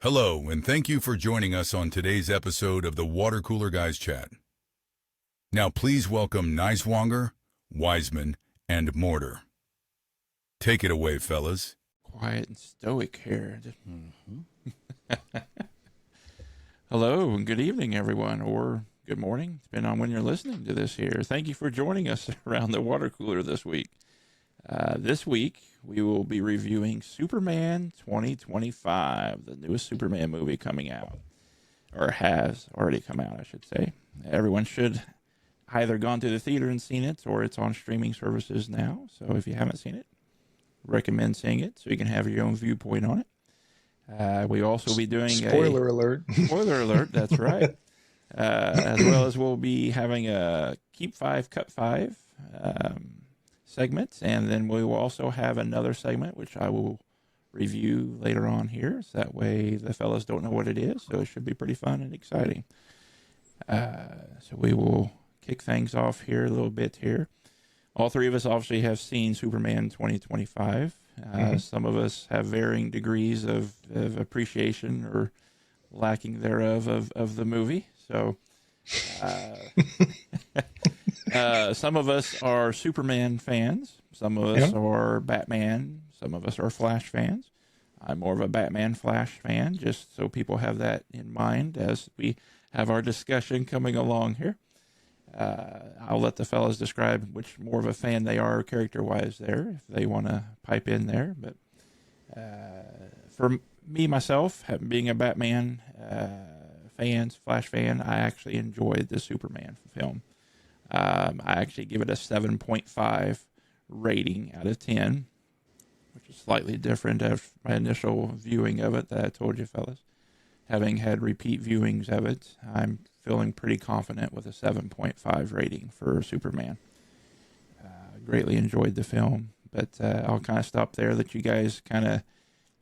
Hello, and thank you for joining us on today's episode of the Water Cooler Guys Chat. Now please welcome Niswonger, Wiseman, and Mortar. Take it away, fellas. Quiet and stoic here. Hello and good evening, everyone, or good morning, depending on when you're listening to this here. Thank you for joining us around the water cooler this week. This week, we will be reviewing Superman 2025, the newest Superman movie coming out, or has already come out, I should say. Everyone should either gone to the theater and seen it, or it's on streaming services now. So if you haven't seen it, recommend seeing it so you can have your own viewpoint on it. We also be doing spoiler alert. Spoiler alert, that's right. As well as we'll be having a Keep 5, Cut 5 segment, and then we will also have another segment which I will review later on here, so that way the fellas don't know what it is, so it should be pretty fun and exciting. So we will kick things off here a little bit here. All three of us obviously have seen Superman 2025. Some of us have varying degrees of appreciation or lacking thereof of the movie. So some of us are Superman fans. Some of us are Batman. Some of us are Flash fans. I'm more of a Batman Flash fan, just so people have that in mind as we have our discussion coming along here. I'll let the fellas describe which more of a fan they are character-wise there, if they want to pipe in there. But for me, myself, being a Batman Flash fan, I actually enjoyed the Superman film. I actually give it a 7.5 rating out of 10, which is slightly different of my initial viewing of it that I told you fellas. Having had repeat viewings of it, I'm feeling pretty confident with a 7.5 rating for Superman. Greatly enjoyed the film, but I'll kind of stop there, let you guys kind of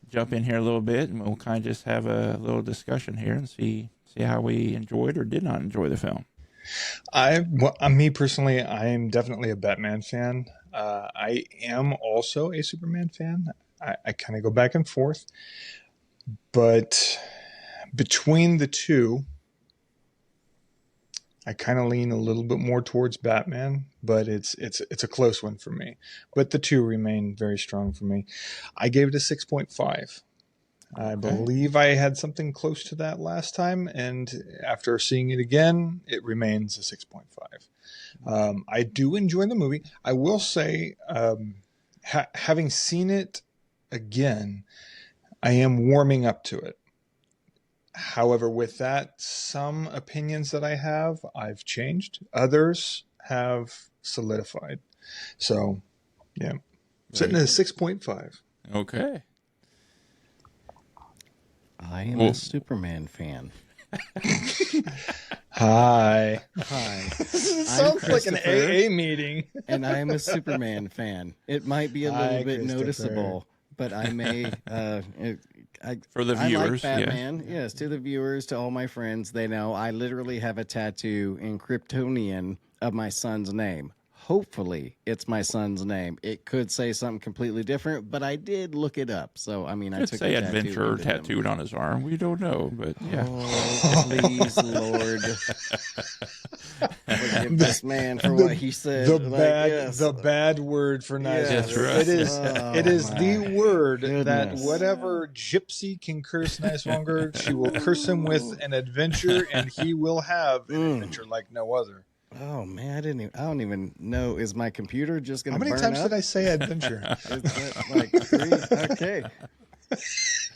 jump in here a little bit, and we'll kind of just have a little discussion here and see how we enjoyed or did not enjoy the film. Me personally, I am definitely a Batman fan. I am also a Superman fan. I kind of go back and forth, but between the two, I kind of lean a little bit more towards Batman, but it's a close one for me. But the two remain very strong for me. I gave it a 6.5. I believe I had something close to that last time, and after seeing it again, it remains a 6.5. I do enjoy the movie. I will say, having seen it again, I am warming up to it. However, with that, some opinions that I have, I've changed. Others have solidified. So, yeah, sitting at a 6.5. Okay. I am a Superman fan. Hi. Sounds like an AA meeting. And I am a Superman fan. It might be a little bit noticeable, but I may... for the viewers, I like Batman. Yes, to the viewers, to all my friends, they know I literally have a tattoo in Kryptonian of my son's name. Hopefully, it's my son's name. It could say something completely different, but I did look it up. So, I mean, I took say a adventure tattooed on his arm. We don't know, but yeah. Oh, please, Lord. Forgive this man for what he said. The bad word for nice. Yes, right. It is the word that whatever gypsy can curse Niswonger, she will curse him with an adventure, and he will have an adventure like no other. Oh man, I don't even know. Is my computer just going to burn up? How many times did I say adventure? Is that like 3? Okay.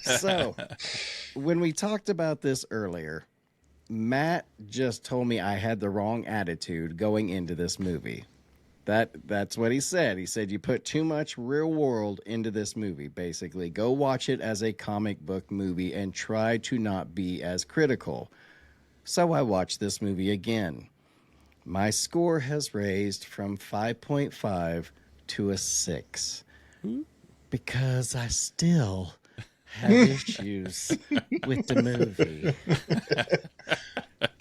So, when we talked about this earlier, Matt just told me I had the wrong attitude going into this movie. That's what he said. He said you put too much real world into this movie, basically. Go watch it as a comic book movie and try to not be as critical. So I watched this movie again. My score has raised from 5.5 to a 6 because I still have issues with the movie.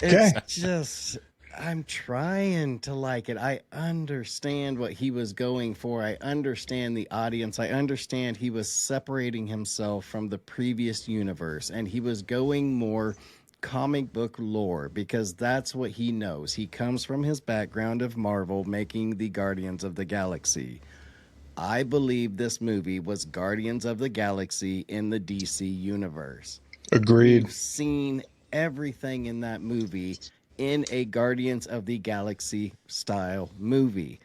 It's just, I'm trying to like it. I understand what he was going for. I understand the audience. I understand he was separating himself from the previous universe and he was going more comic book lore because that's what he knows. He comes from his background of Marvel making the Guardians of the Galaxy. I believe this movie was Guardians of the Galaxy in the DC universe. Agreed. We've seen everything in that movie in a Guardians of the Galaxy style movie.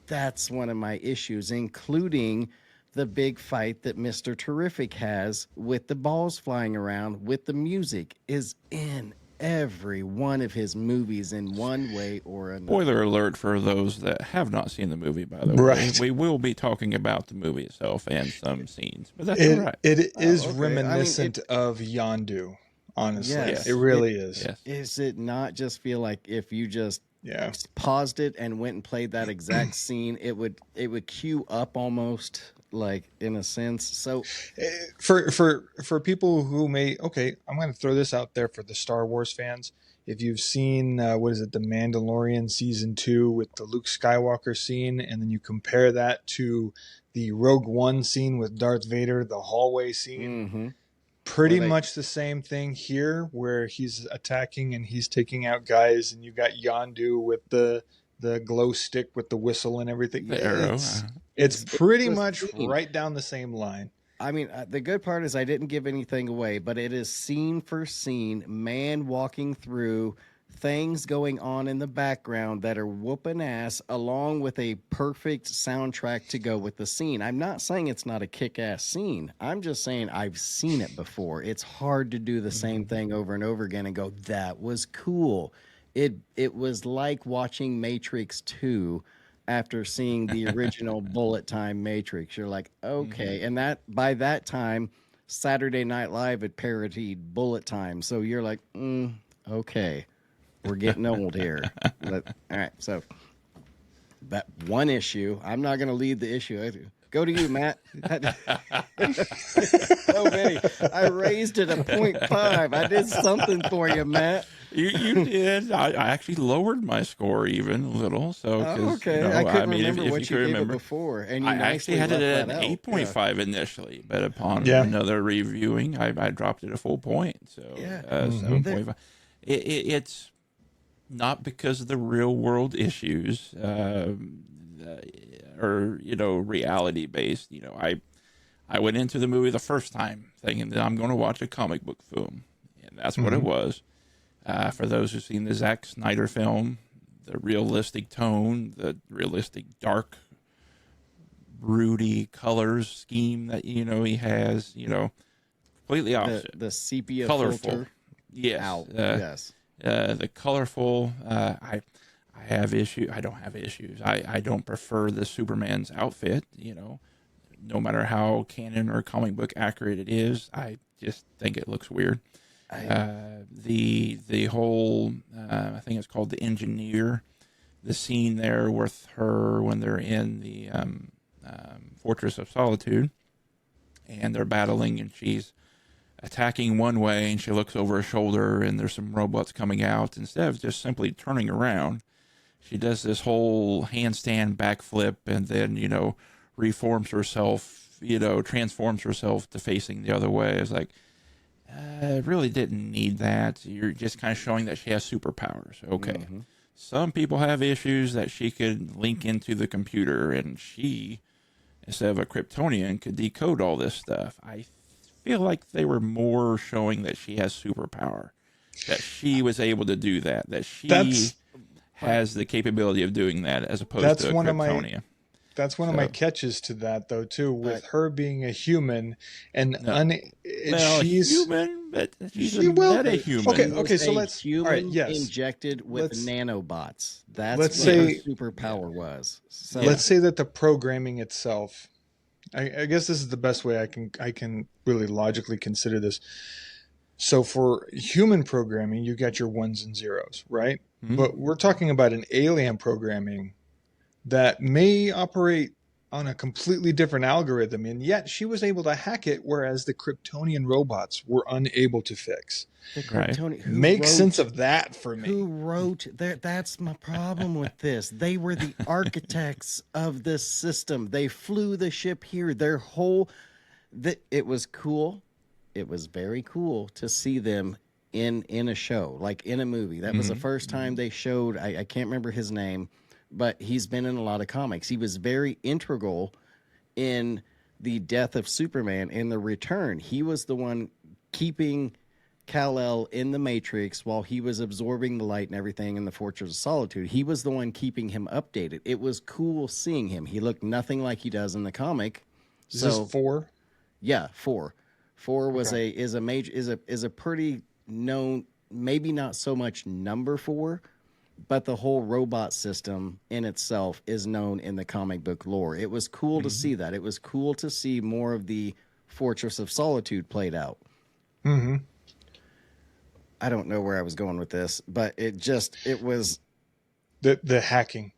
That's one of my issues, including the big fight that Mr. Terrific has with the balls flying around with the music is in every one of his movies in one way or another. Spoiler alert for those that have not seen the movie, by the way. Right. We will be talking about the movie itself and some scenes, but that's all right. It is okay. reminiscent of Yondu, honestly. Yes. It really is. Yes. Is it not just feel like if you just Yeah. paused it and went and played that exact scene, it would queue up almost like in a sense. So For people who may, okay, I'm going to throw this out there for the Star Wars fans. If you've seen what is it, The Mandalorian season 2 with the Luke Skywalker scene, and then you compare that to the Rogue One scene with Darth Vader, the hallway scene, pretty much the same thing here, where he's attacking and he's taking out guys, and you got Yondu with the glow stick with the whistle and everything. The arrow. It's pretty was much neat. right down the same line. I mean, the good part is I didn't give anything away, but it is scene for scene, man walking through, things going on in the background that are whooping ass, along with a perfect soundtrack to go with the scene. I'm not saying it's not a kick-ass scene. I'm just saying I've seen it before. It's hard to do the same thing over and over again and go, that was cool. It was like watching Matrix 2 after seeing the original Bullet Time Matrix. You're like, okay. And that by that time, Saturday Night Live had parodied Bullet Time. So you're like, okay, we're getting old here. But, all right. So that one issue, I'm not going to lead the issue. Go to you, Matt. So many. I raised it a 0.5. I did something for you, Matt. You did. I actually lowered my score even a little. So okay, you know, I couldn't mean, remember if what you could gave remember, it before, and you I actually nicely had it left at that out. 8.5 initially, but upon Yeah. another reviewing, I dropped it a full point. So Yeah. 7.5. It's not because of the real world issues or reality based. I went into the movie the first time thinking that I'm going to watch a comic book film, and that's what it was. For those who've seen the Zack Snyder film, the realistic tone, the realistic dark, broody colors scheme that he has, completely opposite. The sepia Colorful. filter. Yes. Out. Yes. Yes. The colorful. I have issue. I don't have issues. I don't prefer the Superman's outfit. No matter how canon or comic book accurate it is, I just think it looks weird. The whole I think it's called The Engineer, the scene there with her when they're in the Fortress of Solitude and they're battling and she's attacking one way and she looks over her shoulder and there's some robots coming out. Instead of just simply turning around, she does this whole handstand backflip and then reforms herself, transforms herself to facing the other way. It's like, really didn't need that. You're just kind of showing that she has superpowers. Okay. Some people have issues that she could link into the computer and she, instead of a Kryptonian, could decode all this stuff. I feel like they were more showing that she has superpower, that she was able to do that she has the capability of doing that as opposed to a Kryptonian. That's one of my catches to that, though, too, with her being a human and she's human, but she's a metahuman. Okay, so a let's human all right, yes. injected with nanobots. That's let's what say- her superpower was. So Let's say that the programming itself, I guess this is the best way I can really logically consider this. So for human programming, you got your ones and zeros, right? But we're talking about an alien programming that may operate on a completely different algorithm, and yet she was able to hack it, whereas the Kryptonian robots were unable to fix. The Right. Kryptonian, who Make wrote- sense of that for me. Who wrote that? That's my problem with this. They were the architects of this system. They flew the ship here. Their whole, it was cool. It was very cool to see them in a show, like in a movie. That was the first time they showed. I can't remember his name, but he's been in a lot of comics. He was very integral in the death of Superman and the return. He was the one keeping Kal-El in the Matrix while he was absorbing the light and everything in the Fortress of Solitude. He was the one keeping him updated. It was cool seeing him. He looked nothing like he does in the comic. Is this 4? Yeah, 4. 4 was is a pretty known, maybe not so much number 4, but the whole robot system in itself is known in the comic book lore. It was cool to see that. It was cool to see more of the Fortress of Solitude played out. Mm-hmm. I don't know where I was going with this, but it was. The hacking.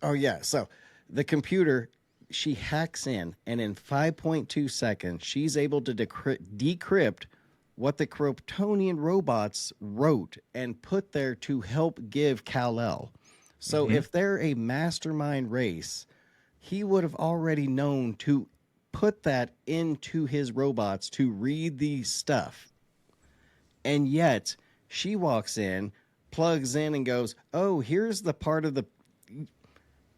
Oh, yeah. So the computer, she hacks in, and in 5.2 seconds, she's able to decrypt what the Kryptonian robots wrote and put there to help give Kal-El. So if they're a mastermind race, he would have already known to put that into his robots to read the stuff. And yet she walks in, plugs in, and goes, oh, here's the part of the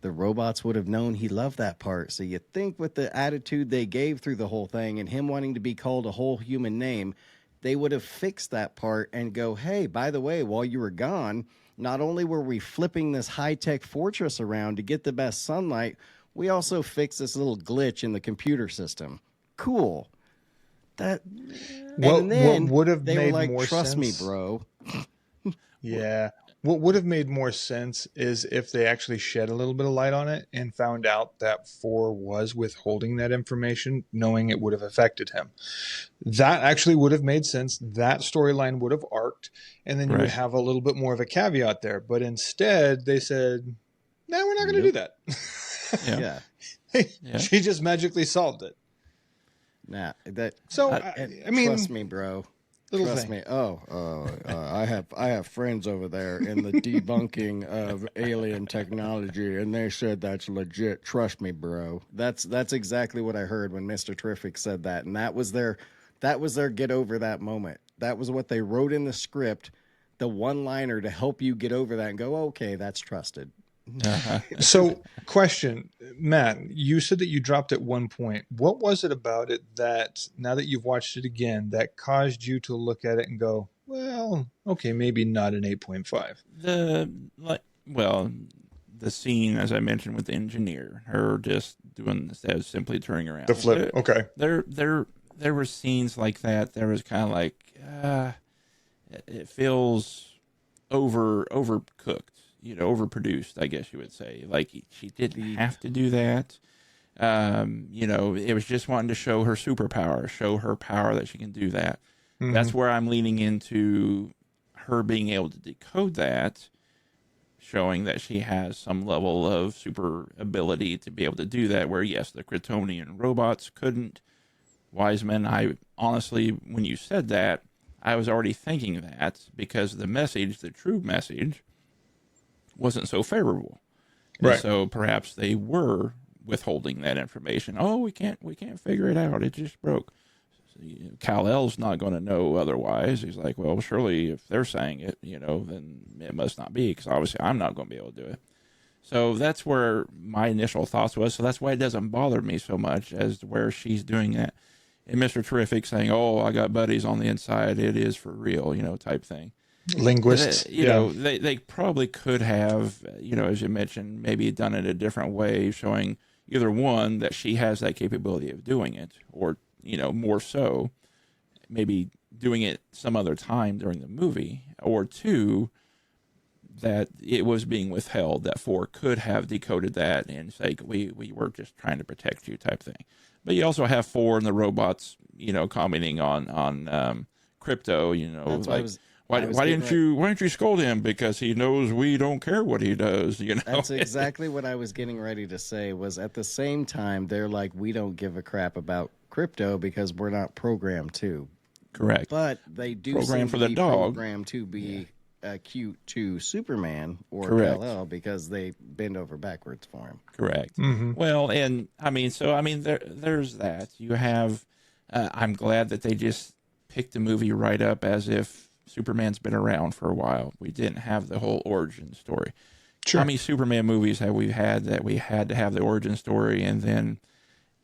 robots would have known he loved that part. So you think with the attitude they gave through the whole thing and him wanting to be called a whole human name, they would have fixed that part and go, hey, by the way, while you were gone, not only were we flipping this high-tech fortress around to get the best sunlight, we also fixed this little glitch in the computer system. Cool. What would have they made were like, more trust me, sense? bro. Yeah. What would have made more sense is if they actually shed a little bit of light on it and found out that 4 was withholding that information, knowing it would have affected him. That actually would have made sense. That storyline would have arced, and then you would have a little bit more of a caveat there. But instead, they said, no, we're not going to do that. Yeah. She just magically solved it. Nah, that. So, I mean, trust me, bro. Little Trust thing. me. I have friends over there in the debunking of alien technology, and they said that's legit. Trust me, bro. That's exactly what I heard when Mr. Terrific said that, and that was their get over that moment. That was what they wrote in the script, the one-liner to help you get over that and go, okay, that's trusted. So, question, Matt, you said that you dropped at one point. What was it about it that, now that you've watched it again, that caused you to look at it and go, well, okay, maybe not an 8.5? The scene, as I mentioned, with the engineer, her just doing this, simply turning around. The flip, okay. There were scenes like that. There was kind of like, it feels overcooked. Overproduced, I guess you would say. Like, she didn't have to do that. It was just wanting to show her superpower, show her power that she can do that. Mm-hmm. That's where I'm leaning into her being able to decode that, showing that she has some level of super ability to be able to do that, where, yes, the Kryptonian robots couldn't. Wiseman, I honestly, when you said that, I was already thinking that because the message, the true message, wasn't so favorable. Right. And so perhaps they were withholding that information. Oh, we can't figure it out. It just broke. So, Kal-El's not going to know otherwise. He's like, well, surely if they're saying it, then it must not be, because obviously I'm not going to be able to do it. So that's where my initial thoughts was. So that's why it doesn't bother me so much as to where she's doing that. And Mr. Terrific saying, oh, I got buddies on the inside. It is for real, type thing. Linguists. They probably could have, as you mentioned, maybe done it a different way, showing either one, that she has that capability of doing it, or, more so, maybe doing it some other time during the movie, or two, that it was being withheld, that 4 could have decoded that and say, we were just trying to protect you type thing. But you also have 4 and the robots, commenting on crypto, That's like, Why didn't you scold him? Because he knows we don't care what he does, you know? That's exactly what I was getting ready to say. Was at the same time they're like, we don't give a crap about crypto because we're not programmed to. Correct. But they do Programmed seem for to the be dog. programmed to be cute to Superman or Correct. Kal-El because they bend over backwards for him. Correct. Mhm. Well, and there's that. You have. I'm glad that they just picked the movie right up as if Superman's been around for a while. We didn't have the whole origin story. Sure. How many Superman movies have we had that we had to have the origin story and then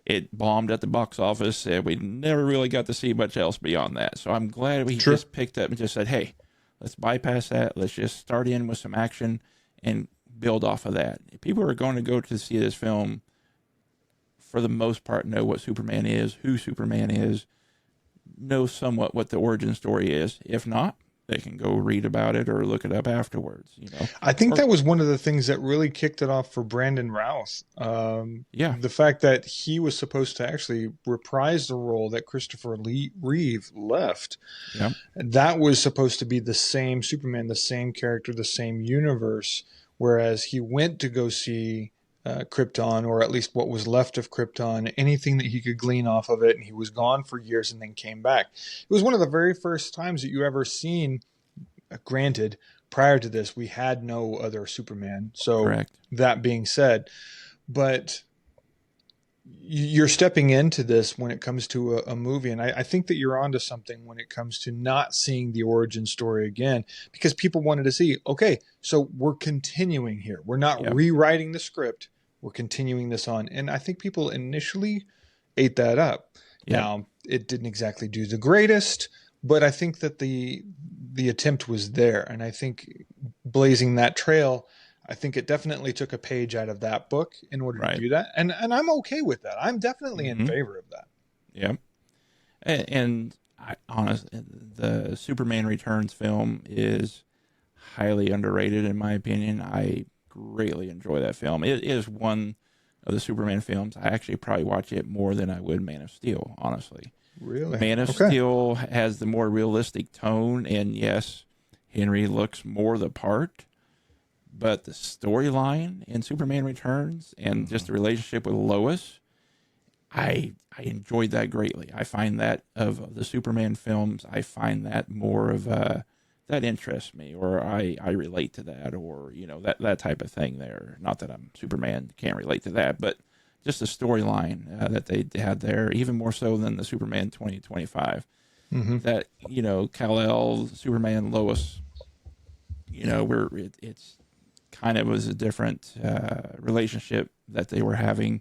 it bombed at the box office and we never really got to see much else beyond that? So I'm glad we Sure. just picked up and just said, hey, let's bypass that. Let's just start in with some action and build off of that. People are going to go to see this film for the most part know what Superman is, who Superman is, know somewhat what the origin story is. If not, they can go read about it or look it up afterwards. You know, I think that was one of the things that really kicked it off for Brandon Routh. The fact that he was supposed to actually reprise the role that Christopher Reeve left. Yeah. That was supposed to be the same Superman, the same character, the same universe, whereas he went to go see Krypton, or at least what was left of Krypton, anything that he could glean off of it, and he was gone for years and then came back. It was one of the very first times that you ever seen, granted, prior to this, we had no other Superman. So Correct. That being said, but you're stepping into this when it comes to a movie, and I think that you're onto something when it comes to not seeing the origin story again, because people wanted to see, okay, so we're continuing here. We're not rewriting the script. We're continuing this on. And I think people initially ate that up. Yep. Now, it didn't exactly do the greatest, but I think that the attempt was there. And I think blazing that trail, I think it definitely took a page out of that book in order to do that. And I'm okay with that. I'm definitely in favor of that. Yep. And I honestly, the Superman Returns film is highly underrated in my opinion. I greatly enjoy that film. It is one of the Superman films. I actually probably watch it more than I would Man of Steel, honestly. Really? Man of Steel has the more realistic tone, and yes, Henry looks more the part, but the storyline in Superman Returns and just the relationship with Lois, I enjoyed that greatly. I find that of the Superman films, I find that more of that interests me, or I relate to that, or you know, that type of thing there. Not that I'm Superman, can't relate to that, but just the storyline that they had there, even more so than the Superman 2025. That, you know, Kal-El, Superman, Lois, you know, it's kind of was a different relationship that they were having.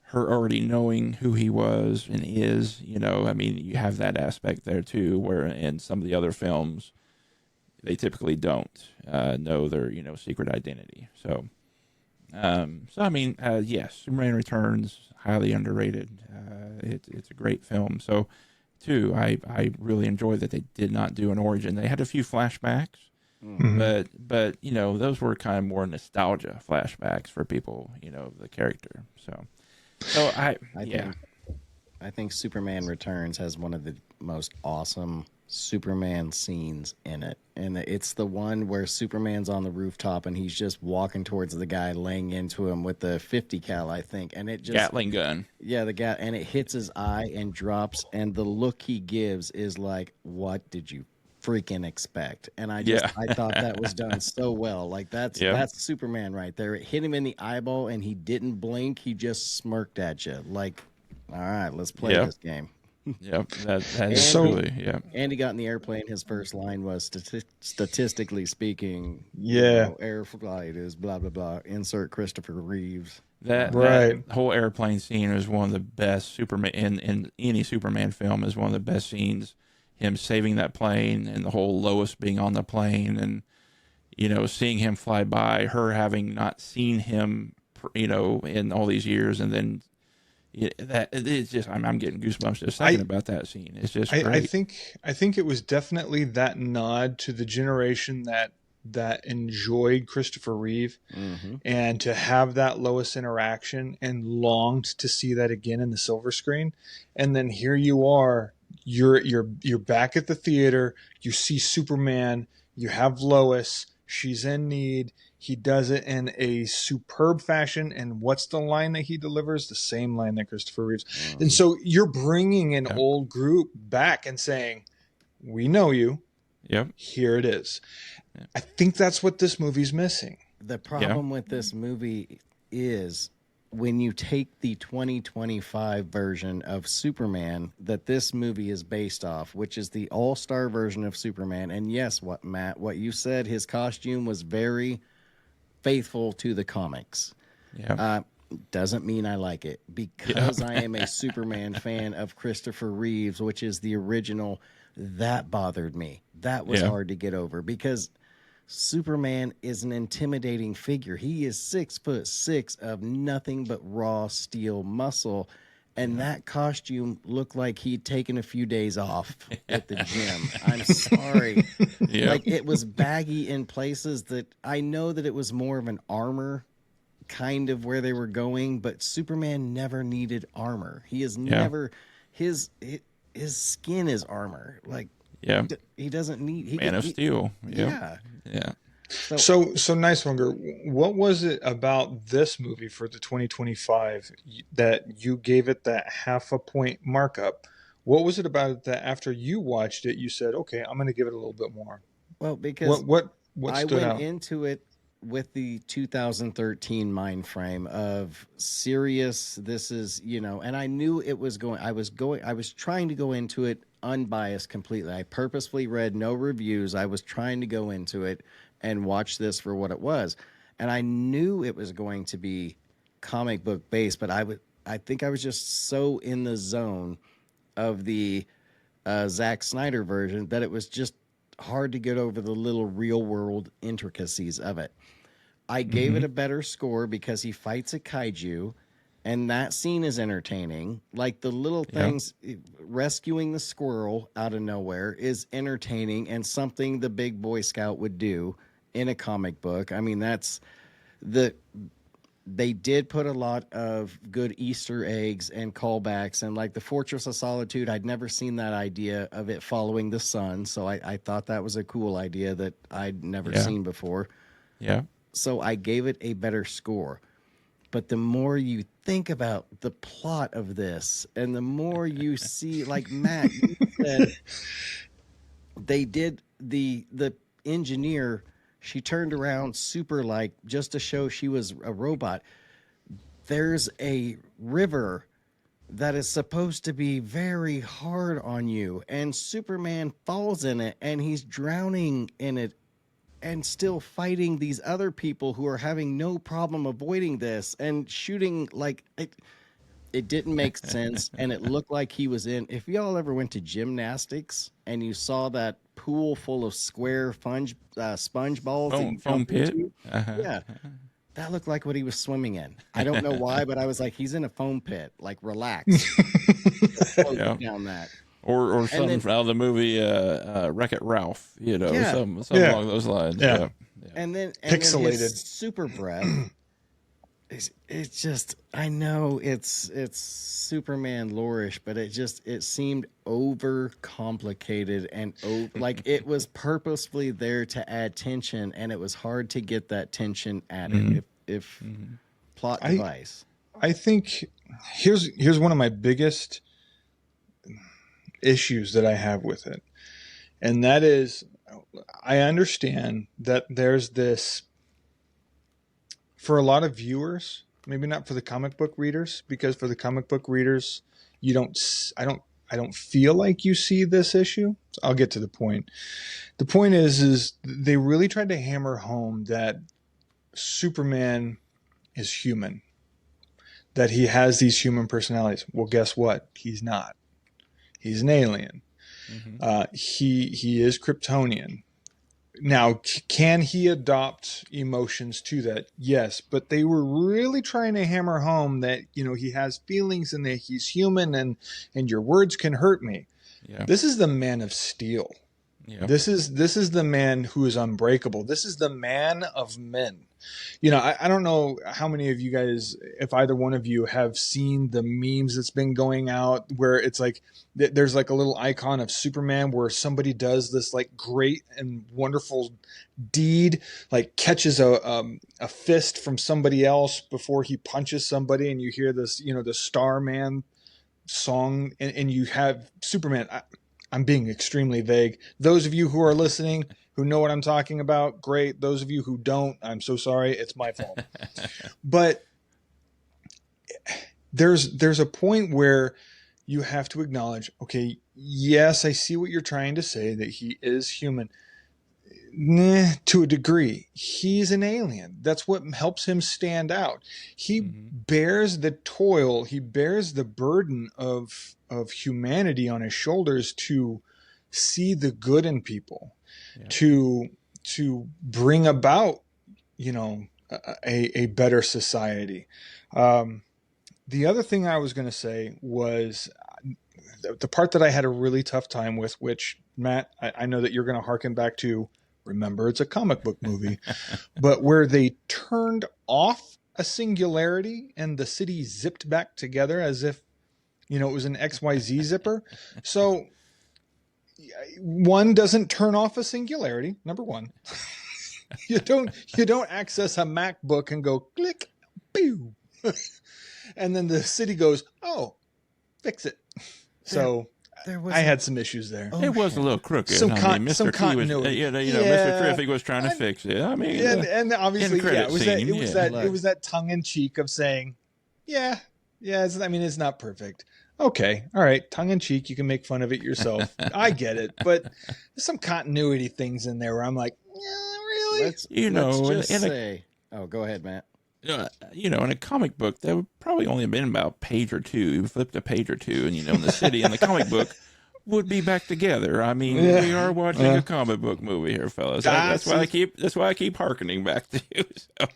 Her already knowing who he was and is, you know, I mean, you have that aspect there too, where in some of the other films, they typically don't know their, you know, secret identity. So I mean, yes, Superman Returns, highly underrated. It's a great film. So, too, I really enjoyed that they did not do an origin. They had a few flashbacks, but you know, those were kind of more nostalgia flashbacks for people, you know, the character. So I think Superman Returns has one of the most awesome Superman scenes in it, and it's the one where Superman's on the rooftop and he's just walking towards the guy laying into him with the 50 cal, I think, and it just Gatling gun. Yeah, and it hits his eye and drops, and the look he gives is like, what did you freaking expect? And I thought that was done so well. Like that's Superman right there. It hit him in the eyeball and he didn't blink. He just smirked at you like, all right, let's play this game. Yep, that is truly, And he got in the airplane. His first line was, statistically speaking, air flight is blah, blah, blah. Insert Christopher Reeves. That whole airplane scene is one of the best Superman in any Superman film is one of the best scenes. Him saving that plane and the whole Lois being on the plane and, you know, seeing him fly by, her having not seen him, you know, in all these years, and then that it's just I'm getting goosebumps just thinking about that scene. It's just great. I think it was definitely that nod to the generation that enjoyed Christopher Reeve, and to have that Lois interaction and longed to see that again in the silver screen. And then here you are, You're back at the theater. You see Superman. You have Lois. She's in need. He does it in a superb fashion. And what's the line that he delivers? The same line that Christopher Reeves. And so you're bringing an old group back and saying, we know you. Yep. Here it is. I think that's what this movie's missing. The problem with this movie is when you take the 2025 version of Superman that this movie is based off, which is the all-star version of Superman. And yes, what you said, his costume was very faithful to the comics. Yeah. Doesn't mean I like it because I am a Superman fan of Christopher Reeves, which is the original. That bothered me. That was hard to get over because Superman is an intimidating figure. He is 6'6" of nothing but raw steel muscle. And that costume looked like he'd taken a few days off at the gym. I'm sorry. Like it was baggy in places that I know that it was more of an armor kind of where they were going, but Superman never needed armor. He is never his skin is armor. Like he doesn't need Man of Steel. Yeah. So Nice Hunger, what was it about this movie for the 2025 that you gave it that 0.5 point markup? What was it about it that after you watched it, you said, okay, I'm going to give it a little bit more? Well, because what I stood went out? into it with the 2013 mind frame of serious. This is, and I knew it was going, I was trying to go into it unbiased completely. I purposefully read no reviews. I was trying to go into it and watch this for what it was. And I knew it was going to be comic book based, but I think I was just so in the zone of the Zack Snyder version that it was just hard to get over the little real world intricacies of it. I gave it a better score because he fights a kaiju and that scene is entertaining. Like the little things, rescuing the squirrel out of nowhere is entertaining and something the big Boy Scout would do in a comic book. I mean, they did put a lot of good Easter eggs and callbacks, and like the Fortress of Solitude, I'd never seen that idea of it following the sun. So I thought that was a cool idea that I'd never seen before. Yeah. So I gave it a better score. But the more you think about the plot of this and the more you see, like Matt, you said, they did the engineer, she turned around super like just to show she was a robot. There's a river that is supposed to be very hard on you, and Superman falls in it and he's drowning in it and still fighting these other people who are having no problem avoiding this and shooting like it didn't make sense. And it looked like he was in, if y'all ever went to gymnastics and you saw that pool full of square sponge balls, foam pit. Yeah, that looked like what he was swimming in. I don't know why, but I was like, he's in a foam pit. Like, relax. Down that. Or something out of the movie Wreck-It Ralph, something along those lines. Yeah. And then Pixelated. his super breath. It's just, I know it's Superman lore-ish, but it seemed over complicated and like it was purposefully there to add tension, and it was hard to get that tension added if plot device. I think here's one of my biggest issues that I have with it, and that is I understand that there's this for a lot of viewers, maybe not for the comic book readers, because for the comic book readers, I don't feel like you see this issue. So I'll get to the point. The point is they really tried to hammer home that Superman is human, that he has these human personalities. Well, guess what? He's not. He's an alien. He is Kryptonian. Now, can he adopt emotions to that? Yes, but they were really trying to hammer home that, he has feelings and that he's human and your words can hurt me. Yeah. This is the Man of Steel. Yeah. This is the man who is unbreakable. This is the man of men. You know, I don't know how many of you guys, if either one of you have seen the memes that's been going out where it's like there's like a little icon of Superman where somebody does this like great and wonderful deed, like catches a fist from somebody else before he punches somebody, and you hear this, you know, the Starman song, and you have Superman. I'm being extremely vague. Those of you who are listening who know what I'm talking about, great. Those of you who don't, I'm so sorry. It's my fault. But there's a point where you have to acknowledge, okay, yes, I see what you're trying to say, that he is human. To a degree, he's an alien. That's what helps him stand out. He bears the toil, he bears the burden of humanity on his shoulders to see the good in people, to bring about, you know, a better society. The other thing I was going to say was the part that I had a really tough time with, which, Matt, I know that you're going to harken back to. Remember, it's a comic book movie, but where they turned off a singularity and the city zipped back together as if, you know, it was an XYZ zipper. So one doesn't turn off a singularity. Number one, you don't access a MacBook and go click, pew, and then the city goes, oh, fix it. So I had some issues there. It was a little crooked. Some Mr. T was, continuity. Mr. Terrific was trying to fix it. I mean, and obviously, it was that tongue in cheek of saying, it's not perfect. Okay, all right, tongue in cheek. You can make fun of it yourself. I get it, but there's some continuity things in there where I'm like, really? Let's just say. Go ahead, Matt. You know, in a comic book, that would probably only have been about a page or two. You flipped a page or two, and, you know, in the city and the comic book would be back together. I mean, we are watching a comic book movie here, fellas. That's why I keep hearkening back to you. So.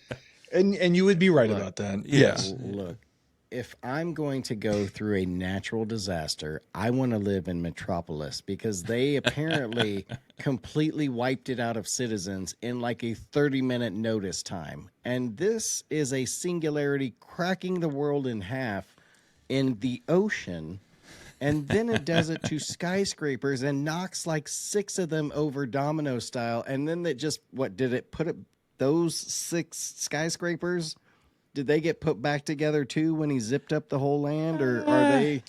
And you would be right about that. Yes. Look, if I'm going to go through a natural disaster, I want to live in Metropolis, because they apparently completely wiped it out of citizens in like a 30-minute notice time. And this is a singularity cracking the world in half in the ocean. And then it does it to skyscrapers and knocks like 6 of them over domino style. And then it just, those 6 skyscrapers? Did they get put back together too when he zipped up the whole land, or are they?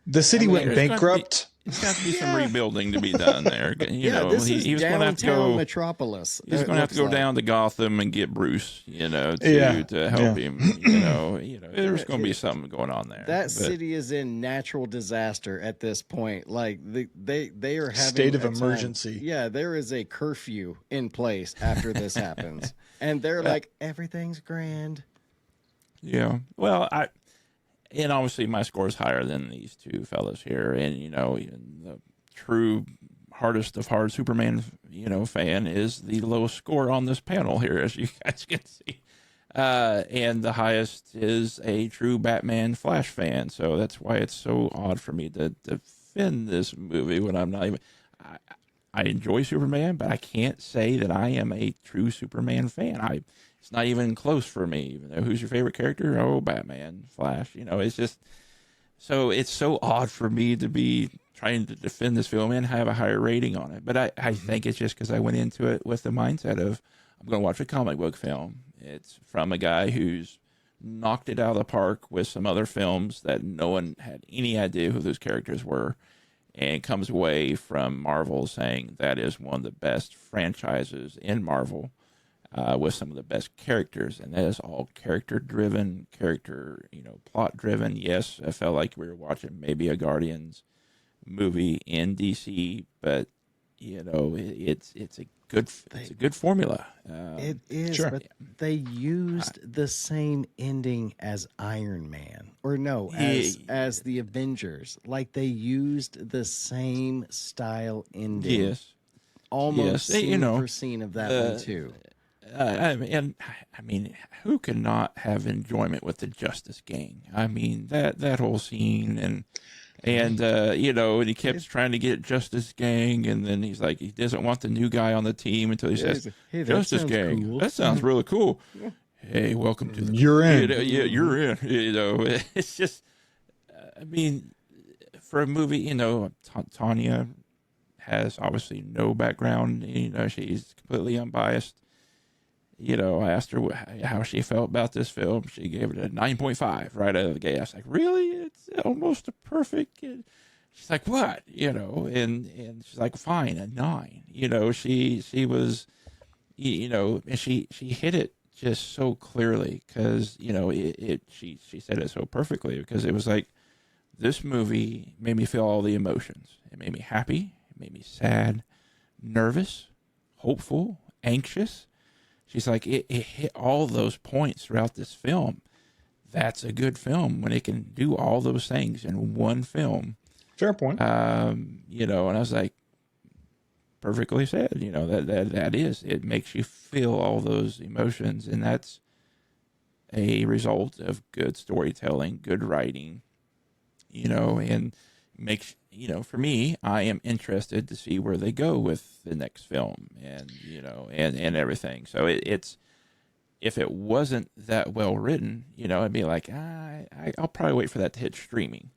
The city went bankrupt. There's got to be some rebuilding to be done there. You know, this is he was going to have to go Metropolis. He's going to have to go down to Gotham and get Bruce, you know, to help him. You know, there's going to be something going on there. That city is in natural disaster at this point. Like they are having state of emergency. Yeah, there is a curfew in place after this happens, and they're like, everything's grand. Yeah. Well, and obviously my score is higher than these two fellas here, and, you know, the true hardest of hard Superman, you know, fan is the lowest score on this panel here, as you guys can see. And the highest is a true Batman Flash fan. So that's why it's so odd for me to defend this movie when I'm not even. I enjoy Superman, but I can't say that I am a true Superman fan. It's not even close for me. Who's your favorite character? Oh, Batman, Flash. You know, it's just so it's so odd for me to be trying to defend this film and have a higher rating on it. But I think it's just because I went into it with the mindset of I'm going to watch a comic book film. It's from a guy who's knocked it out of the park with some other films that no one had any idea who those characters were, and comes away from Marvel saying that is one of the best franchises in Marvel. With some of the best characters, and that is all character-driven, plot-driven. Yes, I felt like we were watching maybe a Guardians movie in DC, but you know, it's a good formula. It is, sure. But they used the same ending as Iron Man, or no, as the Avengers. Like they used the same style ending. Yes, almost scene for scene of that one too. And I mean, who cannot have enjoyment with the Justice Gang? I mean, that whole scene, and And and he kept trying to get Justice Gang, and then he's like, he doesn't want the new guy on the team until he says, "Hey, Justice Gang, cool. that sounds really cool. Hey, welcome to the You're in. you're in. It's just, I mean, for a movie, Tanya has obviously no background. She's completely unbiased. I asked her how she felt about this film. She gave it a 9.5 right out of the gate. I was like, really? It's almost a perfect. She's like, what? And she's like, fine, a 9. She was, and she hit it just so clearly because she said it so perfectly, because it was like, this movie made me feel all the emotions. It made me happy. It made me sad, nervous, hopeful, anxious. She's like, it hit all those points throughout this film. That's a good film when it can do all those things in one film. Fair point. And I was like, perfectly said. That is, it makes you feel all those emotions, and that's a result of good storytelling, good writing. And makes, for me, I am interested to see where they go with the next film, and and everything. So it's, if it wasn't that well written, I'd be like, I'll probably wait for that to hit streaming.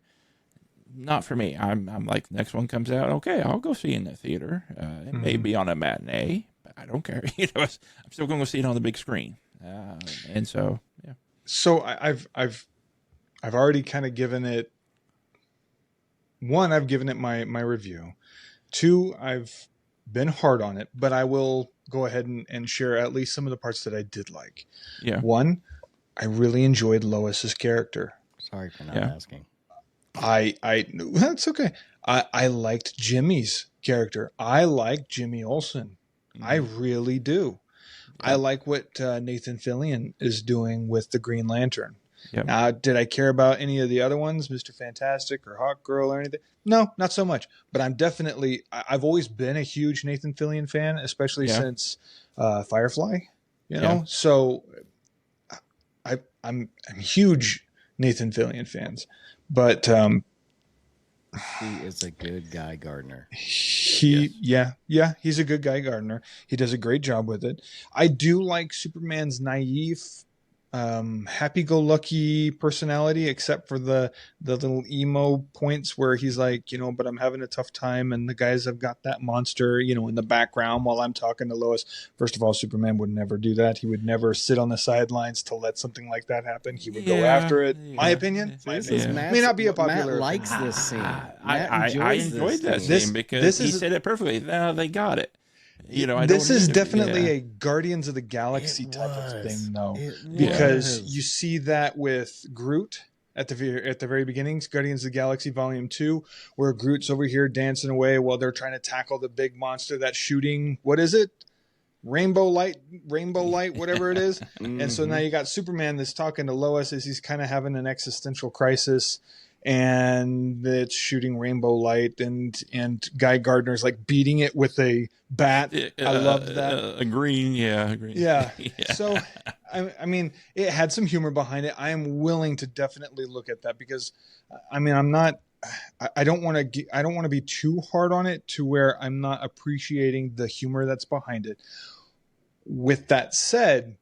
Not for me. I'm like, next one comes out, okay, I'll go see it in the theater. It may be on a matinee, but I don't care. I'm still going to see it on the big screen. And so, yeah. So I've already kind of given it. 1, I've given it my review. 2, I've been hard on it, but I will go ahead and share at least some of the parts that I did like. Yeah. 1, I really enjoyed Lois's character. Sorry for not asking. That's okay. I liked Jimmy's character. I like Jimmy Olsen. I really do. I like what Nathan Fillion is doing with the Green Lantern. Yep. Now, did I care about any of the other ones, Mr. Fantastic or Hawk Girl or anything? No, not so much. But I've always been a huge Nathan Fillion fan, especially since Firefly. So I'm huge Nathan Fillion fans. But he is a good guy, Gardner. He's a good guy, Gardner. He does a great job with it. I do like Superman's naive, happy-go-lucky personality, except for the little emo points where he's like, but I'm having a tough time, and the guys have got that monster, in the background while I'm talking to Lois. First of all, Superman would never do that. He would never sit on the sidelines to let something like that happen. He would go after it. My opinion. May not be a popular. Matt likes this scene. I enjoyed that scene because he said it perfectly. No, they got it. This is definitely a Guardians of the Galaxy type of thing, though, because you see that with Groot at the very beginnings, Guardians of the Galaxy Volume 2, where Groot's over here dancing away while they're trying to tackle the big monster that's shooting. What is it? Rainbow light, whatever it is. And so now you got Superman that's talking to Lois as he's kind of having an existential crisis. And it's shooting rainbow light, and Guy Gardner's like beating it with a bat. I loved that. A green. Yeah. So, I mean, it had some humor behind it. I am willing to definitely look at that because, I don't want to be too hard on it to where I'm not appreciating the humor that's behind it. With that said,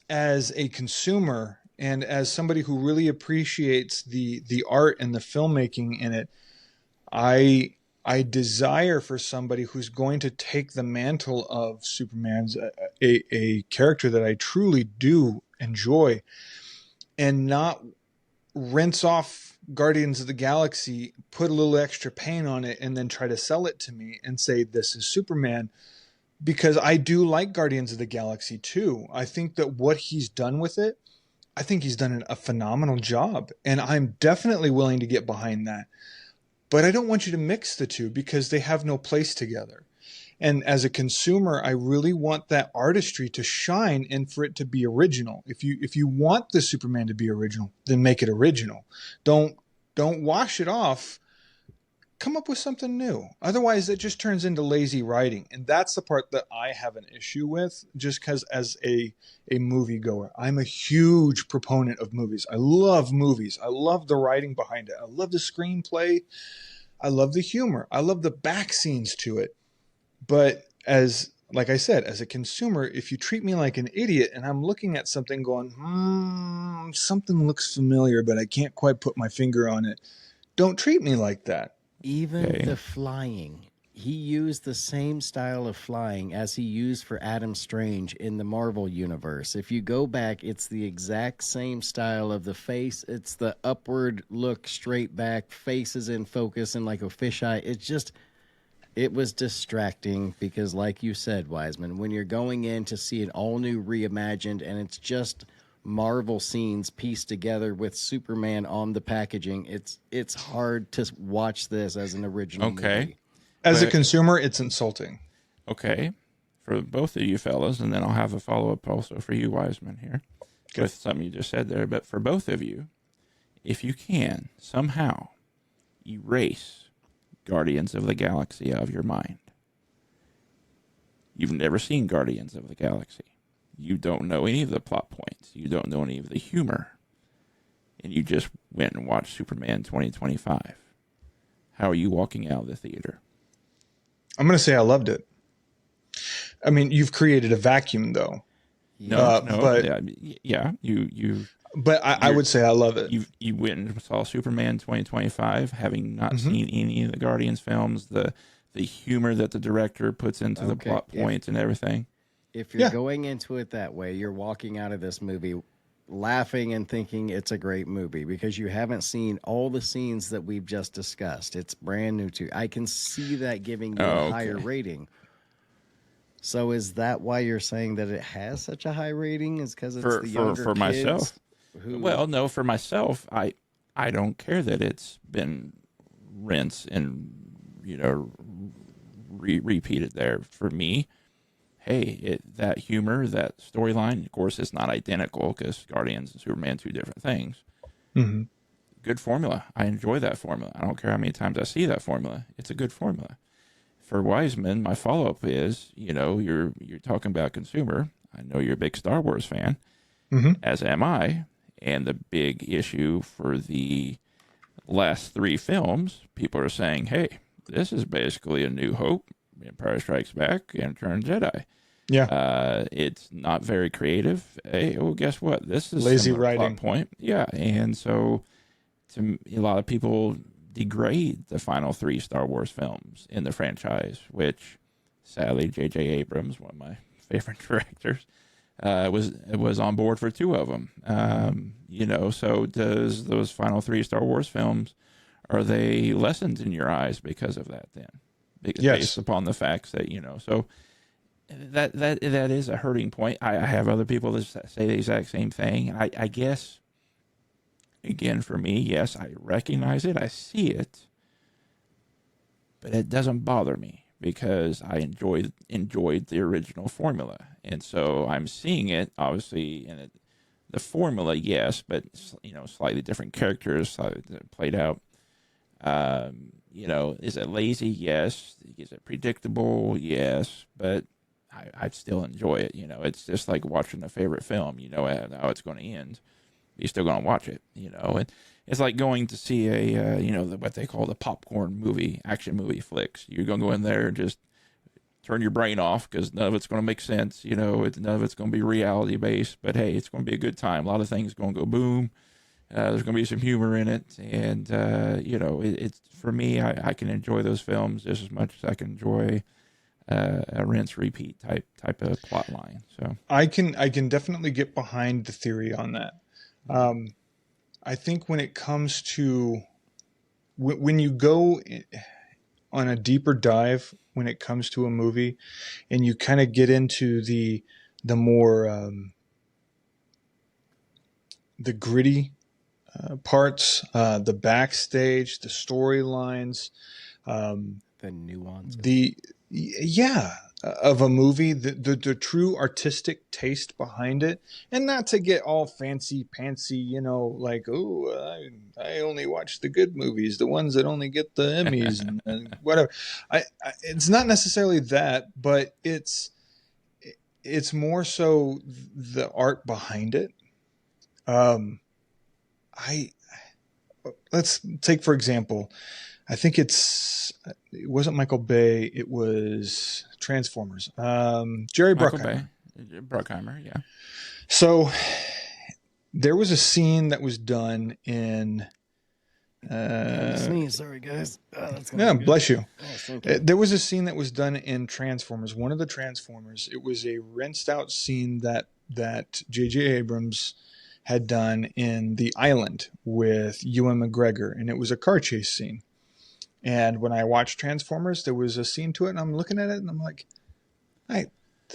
as a consumer, and as somebody who really appreciates the art and the filmmaking in it, I desire for somebody who's going to take the mantle of Superman's a character that I truly do enjoy, and not rinse off Guardians of the Galaxy, put a little extra paint on it, and then try to sell it to me and say this is Superman. Because I do like Guardians of the Galaxy too. I think that what he's done with it, I think he's done a phenomenal job, and I'm definitely willing to get behind that. But I don't want you to mix the two because they have no place together. And as a consumer, I really want that artistry to shine and for it to be original. If you want the Superman to be original, then make it original. Don't wash it off come up with something new. Otherwise, it just turns into lazy writing. And that's the part that I have an issue with, just because as a moviegoer, I'm a huge proponent of movies. I love movies. I love the writing behind it. I love the screenplay. I love the humor. I love the back scenes to it. But like I said, as a consumer, if you treat me like an idiot and I'm looking at something going, something looks familiar, but I can't quite put my finger on it, don't treat me like that. Even the flying. He used the same style of flying as he used for Adam Strange in the Marvel Universe. If you go back, it's the exact same style of the face. It's the upward look, straight back, faces in focus and like a fisheye. It was distracting because, like you said, Wiseman, when you're going in to see an all-new reimagined and it's just Marvel scenes pieced together with Superman on the packaging, it's hard to watch this as an original movie. As a consumer, it's insulting. Okay. For both of you fellas, and then I'll have a follow-up also for you, Wiseman, here, with something you just said there. But for both of you, if you can somehow erase Guardians of the Galaxy out of your mind. You've never seen Guardians of the Galaxy. You don't know any of the plot points. You don't know any of the humor. And you just went and watched Superman 2025. How are you walking out of the theater? I'm going to say I loved it. I mean, you've created a vacuum, though. No, but you. But I would say I love it. You went and saw Superman 2025, having not seen any of the Guardians films. The humor that the director puts into the plot points and everything. If you're going into it that way, you're walking out of this movie laughing and thinking it's a great movie because you haven't seen all the scenes that we've just discussed. It's brand new to you. I can see that giving you a higher rating. So is that why you're saying that it has such a high rating? Is because it's the younger for kids myself? Well, no, for myself, I don't care that it's been rinsed and repeated there. For me, hey, that humor, that storyline, of course, it's not identical because Guardians and Superman, two different things. Mm-hmm. Good formula. I enjoy that formula. I don't care how many times I see that formula. It's a good formula. For Wiseman, my follow-up is, you're talking about consumer. I know you're a big Star Wars fan, as am I. And the big issue for the last three films, people are saying, hey, this is basically A New Hope, Empire Strikes Back, and Return of the Jedi. Yeah. It's not very creative. Hey, guess what? This is lazy writing. writing. Point. Yeah. And so a lot of people degrade the final three Star Wars films in the franchise, which sadly J.J. Abrams, one of my favorite directors, was on board for two of them. So does those final three Star Wars films, are they lessons in your eyes because of that then? Yes. Based upon the facts that, so that is a hurting point. I have other people that say the exact same thing. I guess, again, for me, yes, I recognize it. I see it, but it doesn't bother me because I enjoyed the original formula. And so I'm seeing it, obviously, in the formula, yes, but, slightly different characters, slightly played out. Is it lazy? Yes. Is it predictable? Yes. But I still enjoy it. It's just like watching a favorite film. You know how it's going to end. You're still going to watch it. And it's like going to see what they call the popcorn movie, action movie flicks. You're going to go in there and just turn your brain off because none of it's going to make sense. None of it's going to be reality based. But hey, it's going to be a good time. A lot of things going to go boom. There's going to be some humor in it, and it's for me. I can enjoy those films just as much as I can enjoy a rinse repeat type of plot line. So I can definitely get behind the theory on that. I think when it comes to when you go on a deeper dive when it comes to a movie, and you kind of get into the more the gritty parts, the backstage, the storylines, the nuance. of a movie, the true artistic taste behind it, and not to get all fancy pantsy, you know, like, oh, I only watch the good movies, the ones that only get the Emmys and whatever. It's not necessarily that, but it's more so the art behind it. Let's take, for example, I think it wasn't Michael Bay, it was Transformers. Jerry Bruckheimer. Bruckheimer, yeah. So there was a scene that was done in Sorry, guys. yeah, bless you. Oh, thank you. There was a scene that was done in Transformers, one of the Transformers. It was a rinsed out scene that J.J. Abrams had done in The Island with Ewan McGregor, and it was a car chase scene. And when I watched Transformers, there was a scene to it, and I'm looking at it, and I'm like,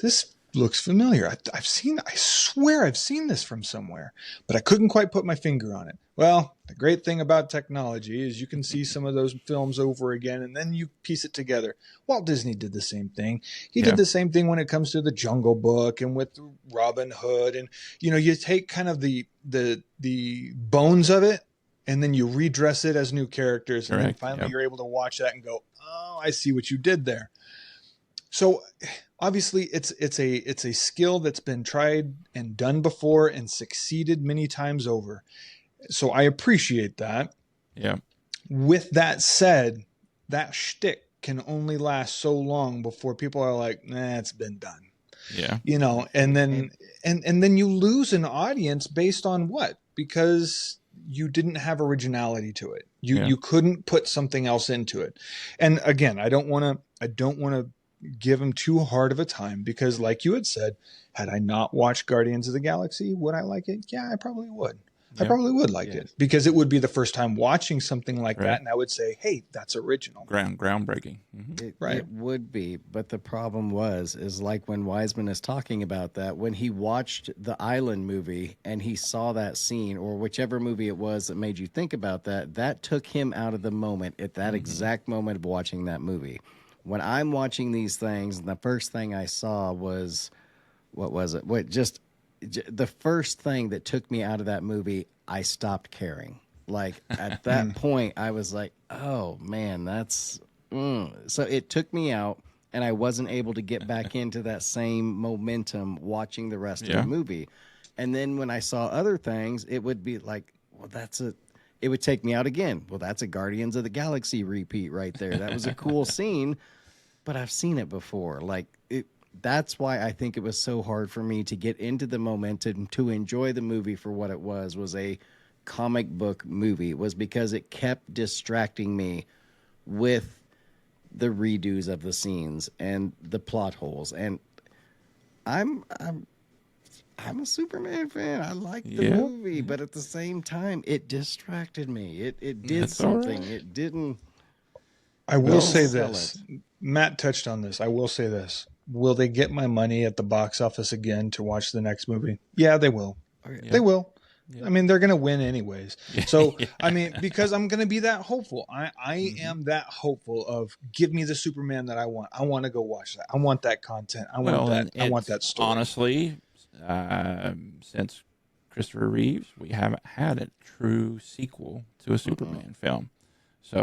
this looks familiar. I swear I've seen this from somewhere, but I couldn't quite put my finger on it. Well, the great thing about technology is you can see some of those films over again, and then you piece it together. Walt Disney did the same thing. He did the same thing when it comes to the Jungle Book and with Robin Hood. And, you know, you take kind of the bones of it, and then you redress it as new characters. And then finally you're able to watch that and go, oh, I see what you did there. So obviously it's a skill that's been tried and done before and succeeded many times over. So I appreciate that. Yeah. With that said, that shtick can only last so long before people are like, nah, it's been done. Yeah. You know, and then and then you lose an audience based on what? Because you didn't have originality to it. You couldn't put something else into it. And again, I don't want to give him too hard of a time, because like you had said, had I not watched Guardians of the Galaxy, would I like it? Yeah, I probably would. I probably would like it, because it would be the first time watching something like that, and I would say, hey, that's original. Groundbreaking. Mm-hmm. It would be, but the problem is like when Wiseman is talking about that, when he watched the Island movie and he saw that scene, or whichever movie it was that made you think about that, that took him out of the moment at that exact moment of watching that movie. When I'm watching these things, and the first thing I saw was, what was it? The first thing that took me out of that movie, I stopped caring. Like at that point, I was like, oh man, that's, So it took me out, and I wasn't able to get back into that same momentum watching the rest of the movie. And then when I saw other things, it would be like, well, it would take me out again. Well, that's a Guardians of the Galaxy repeat right there. That was a cool scene, but I've seen it before. Like that's why I think it was so hard for me to get into the momentum to enjoy the movie for what it was a comic book movie. It was because it kept distracting me with the redos of the scenes and the plot holes. And I'm a Superman fan. I like the movie, but at the same time, it distracted me. It did something. Right. It didn't. I will say this. Matt touched on this. I will say this. Will they get my money at the box office again to watch the next movie? Yeah, they will. They will. Yeah. I mean, they're going to win anyways. So, I mean, because I'm going to be that hopeful. I am that hopeful of, give me the Superman that I want. I want to go watch that. I want that content. I want that story. Honestly, since Christopher Reeves, we haven't had a true sequel to a Superman film. So,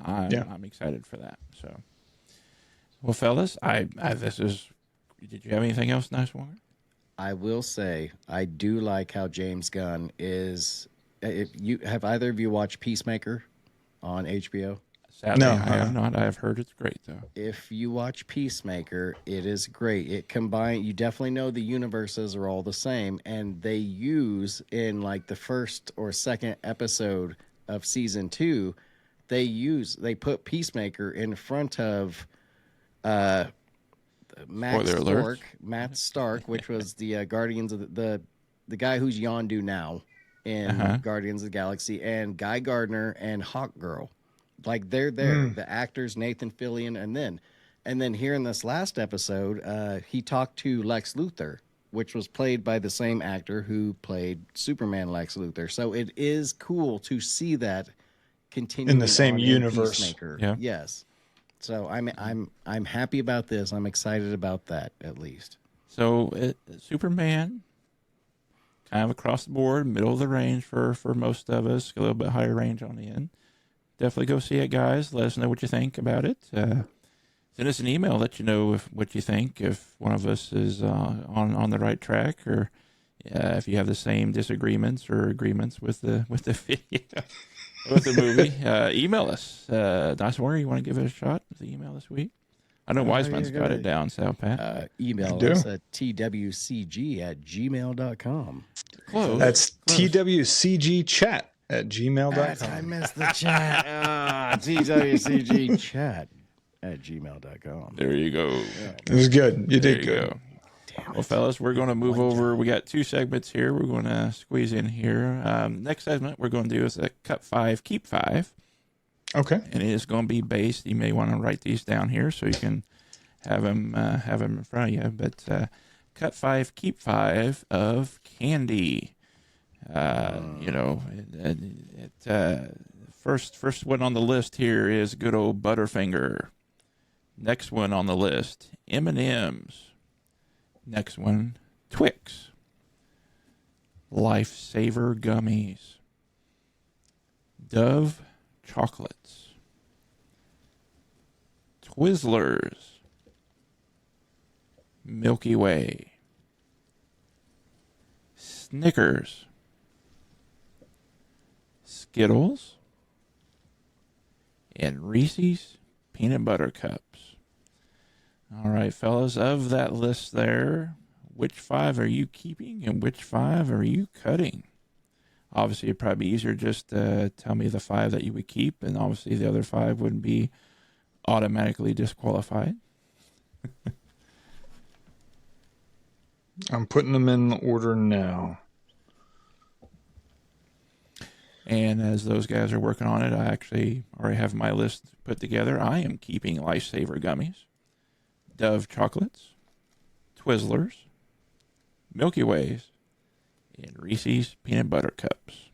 I'm excited for that. So, well, fellas, did you have anything else, Nicewanger? I will say, I do like how James Gunn is. Have either of you watched Peacemaker on HBO? Sadly, I have not. I have heard it's great, though. If you watch Peacemaker, it is great. It combines, you definitely know the universes are all the same, and they use in like the first or second episode of season 2, they put Peacemaker in front of Matt Stark, which was the Guardians of the guy who's Yondu now in Guardians of the Galaxy, and Guy Gardner and Hawkgirl. Like they're there, the actors Nathan Fillion, and then here in this last episode, he talked to Lex Luthor, which was played by the same actor who played Superman Lex Luthor. So it is cool to see that continue in the same universe. Yeah. Yes. So I'm happy about this. I'm excited about that at least. So Superman, kind of across the board, middle of the range for most of us, a little bit higher range on the end. Definitely go see it, guys. Let us know what you think about it. Send us an email, let you know what you think, if one of us is on the right track, or if you have the same disagreements or agreements with the video, with the movie. Email us. Nice Warrior, you want to give it a shot with the email this week? I know Wiseman's got it down, Sal Pat. Email us at twcg@gmail.com. Close. That's twcgchat@gmail.com. I missed the chat. twcgchat@gmail.com. There you go. It was good. You There did you good. go. Well, fellas, we're going to move over. We got 2 segments here. We're going to squeeze in here. Next segment we're going to do is a cut 5, keep 5. Okay. And it is going to be based. You may want to write these down here so you can have them in front of you. But cut 5, keep 5 of candy. First one on the list here is good old Butterfinger. Next one on the list, M&M's. Next one, Twix. Lifesaver gummies. Dove chocolates. Twizzlers. Milky Way. Snickers. Skittles. And Reese's Peanut Butter Cups. All right, fellas, of that list there, which 5 are you keeping and which 5 are you cutting? Obviously, it'd probably be easier just to tell me the 5 that you would keep, and obviously the other 5 wouldn't be automatically disqualified. I'm putting them in order now. And as those guys are working on it, I actually already have my list put together. I am keeping Lifesaver gummies, Dove chocolates, Twizzlers, Milky Ways, and Reese's Peanut Butter Cups.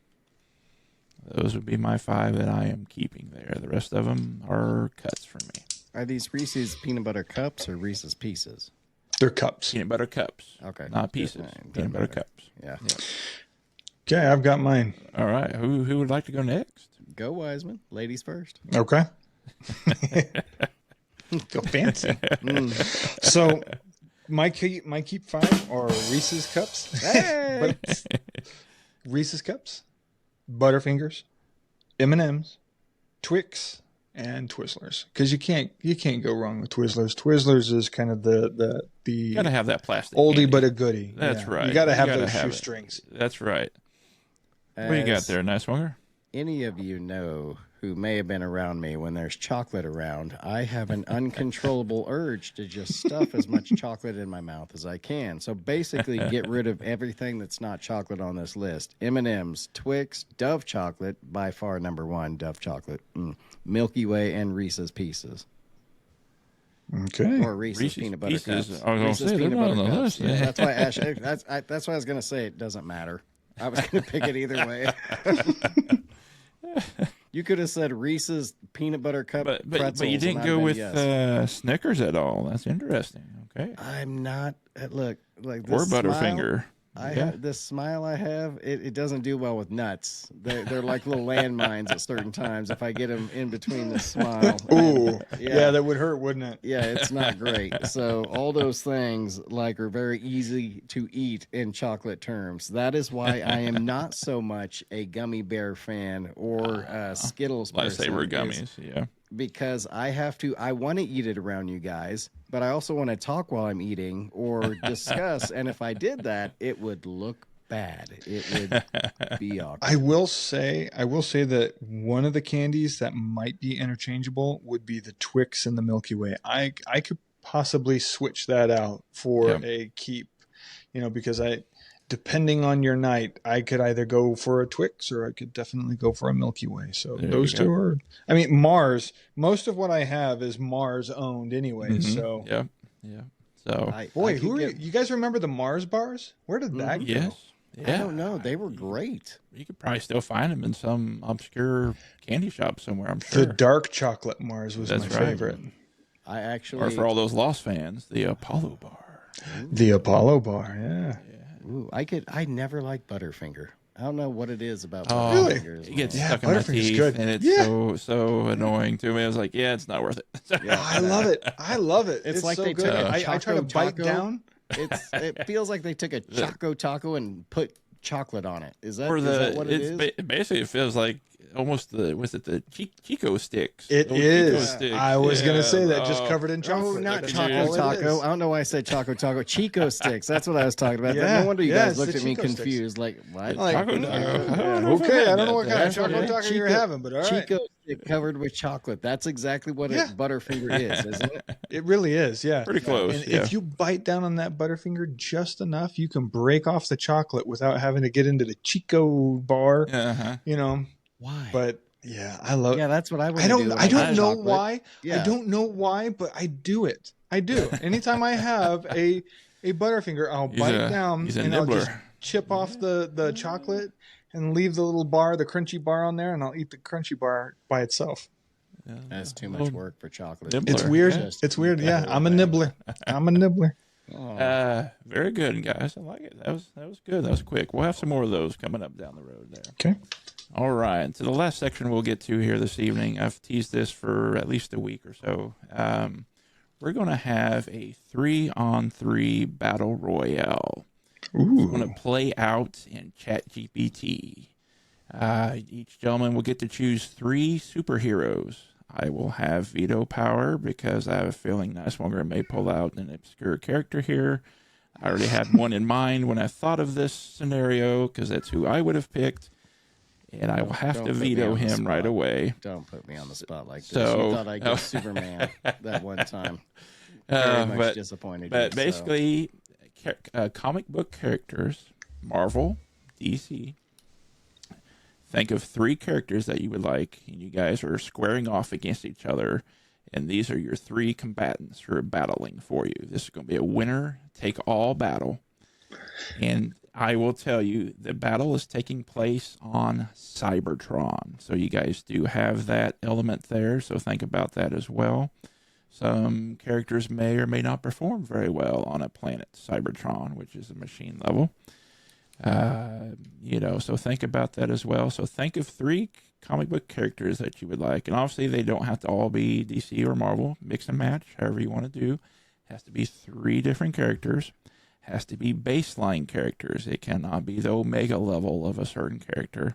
Those would be my 5 that I am keeping there. The rest of them are cuts for me. Are these Reese's Peanut Butter Cups or Reese's Pieces? They're cups. Peanut butter cups. Okay. Not pieces. Peanut butter cups. Yeah. Okay, I've got mine. All right. Who would like to go next? Go, Wiseman. Ladies first. Okay. Go fancy. So my keep 5 are Reese's cups. Hey! Reese's cups, Butterfingers, M&M's, Twix, and Twizzlers. Because you can't go wrong with Twizzlers. Twizzlers is kind of the You gotta have that plastic. oldie candy. but a goodie. That's right. You gotta have You gotta those have it. shoestrings. That's right. What do you got As there, Nice Swinger? Any of you know who may have been around me when there's chocolate around, I have an uncontrollable urge to just stuff as much chocolate in my mouth as I can. So basically get rid of everything that's not chocolate on this list. M&M's, Twix, Dove chocolate, by far number 1, Dove chocolate, Milky Way, and Reese's Pieces. Okay. Or Reese's Peanut Butter Pieces. Cups. I was gonna Reese's say, they're Peanut not Butter on the Cups. list. Yeah, that's why that's why I was going to say it doesn't matter. I was going to pick it either way. You could have said Reese's Peanut Butter Cup But pretzels. you didn't and I'd go have with been yes. Snickers at all. That's interesting. Okay. I'm not. Look, like this Or smile Butterfinger. I Yeah. have this smile I have. It doesn't do well with nuts. They're like little landmines at certain times. If I get them in between the smile, Ooh. Yeah. Yeah, that would hurt, wouldn't it? yeah, it's not great. So all those things like are very easy to eat in chocolate terms. That is why I am not so much a gummy bear fan or Skittles person. Lifesaver is gummies. Yeah. Because I want to eat it around you guys, but I also want to talk while I'm eating or discuss. And if I did that, it would look bad. It would be awkward. I will say that one of the candies that might be interchangeable would be the Twix and the Milky Way. I could possibly switch that out for a keep, because depending on your night, I could either go for a Twix or I could definitely go for a Milky Way. So There those you go. two are, Mars, most of what I have is Mars owned anyway. Mhm. So Yeah. So boy, I could get- you guys remember the Mars bars? Where did that go? yes. I don't know. They were great. You could probably still find them in some obscure candy shop somewhere, I'm The sure. dark chocolate Mars was That's my right. favorite. I actually. Or for all those Lost fans, the Apollo bar. The Apollo bar, yeah. Ooh, I never liked Butterfinger. I don't know what it is about Oh, Really? Butterfingers. It gets Yeah, stuck in my Butterfinger's teeth, good. and it's Yeah. so annoying to me. I was like, yeah, it's not worth it. I love it. I love it. It's like so they good. took a I try to Choco bite Taco. down. It feels like they took a Choco Taco and put chocolate on it. Is that, Or is that what it is? Basically, it feels like almost the Chico sticks? It Those Chico is. sticks. I was gonna say that, just Oh. covered in chocolate. Oh, not That's Choco Choco all it Taco. is. I don't know why I said Choco Taco. Chico sticks. That's what I was talking about. Yeah, No wonder you yeah, guys it's looked the at me Chico sticks. confused. Like, what? Like, Choco mm, Taco. yeah, I don't know if okay, I've I had don't know that. what kind of That's chocolate right. taco you're having, but all right. Chico stick covered with chocolate. That's exactly what Yeah. a Butterfinger is, isn't it? It really is, yeah. Pretty close. And yeah. if you bite down on that Butterfinger just enough, you can break off the chocolate without having to get into the Chico bar, Uh-huh. you know. Why? But yeah, I love. yeah, that's what I would I don't. do. I don't know chocolate. why. Yeah. I don't know why, but I do it. I do. Anytime I have a Butterfinger, I'll He's bite a- down he's a and I'll just nibbler. chip off the chocolate and leave the little bar, the crunchy bar on there, and I'll eat the crunchy bar by itself. That's too much Little work for chocolate. nibbler. It's weird. Just It's weird. eat Yeah, the I'm a whole nibbler. I'm a nibbler. thing. Oh. Very good, guys. I like it. That was good. That was quick. We'll have some more of those coming up down the road there. Okay. All right. To the last section we'll get to here this evening. I've teased this for at least a week or so. We're going to have a 3-on-3 battle royale. It's going Ooh. to play out in ChatGPT. Each gentleman will get to choose 3 superheroes. I will have veto power because I have a feeling Nicemonger may pull out an obscure character here. I already had one in mind when I thought of this scenario because that's who I would have picked. And I will have Don't to put me veto on the him right spot. away. Don't put me on the spot like this. So- You thought I'd get Superman that one time. Very much But disappointed. But you, basically, comic book characters, Marvel, DC. Think of 3 characters that you would like, and you guys are squaring off against each other, and these are your 3 combatants who are battling for you. This is going to be a winner-take-all battle, and I will tell you, the battle is taking place on Cybertron, so you guys do have that element there, so think about that as well. Some characters may or may not perform very well on a planet, Cybertron, which is a machine level. So think about that as well. So think of 3 comic book characters that you would like. And obviously, they don't have to all be DC or Marvel. Mix and match, however you want to do. Has to be 3 different characters. Has to be baseline characters. It cannot be the Omega level of a certain character.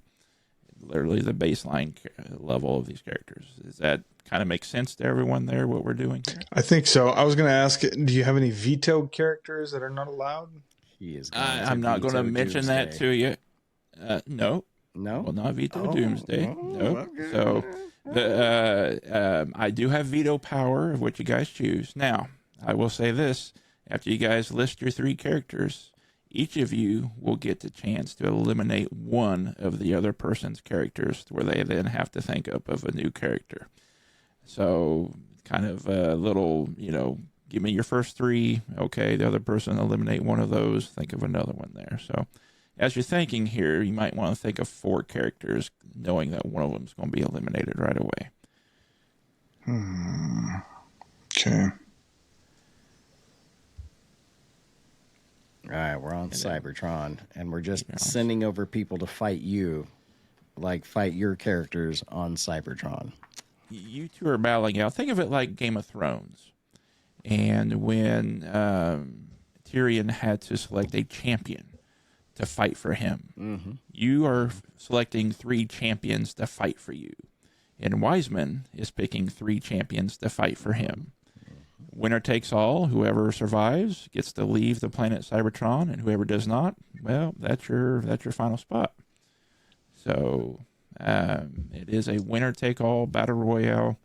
Literally the baseline level of these characters. Does that kind of make sense to everyone there, what we're doing here? I think so. I was going to ask, do you have any vetoed characters that are not allowed? He is. Going I'm not going to mention that to you. No. No. Well, not veto Oh, Doomsday. oh, No. okay. So I do have veto power of what you guys choose. Now, I will say this. After you guys list your 3 characters, each of you will get the chance to eliminate one of the other person's characters where they then have to think up of a new character. So kind of a little, give me your first 3. Okay, the other person eliminate one of those. Think of another one there. So as you're thinking here, you might want to think of 4 characters, knowing that one of them is going to be eliminated right away. Okay. All right, we're on Cybertron, and we're just sending over people to fight you, like fight your characters on Cybertron. You 2 are battling out. Think of it like Game of Thrones. And when Tyrion had to select a champion to fight for him, you are selecting 3 champions to fight for you. And Wiseman is picking 3 champions to fight for him. Winner takes all. Whoever survives gets to leave the planet Cybertron, and whoever does not, well, that's your final spot. So it is a winner take all battle royale.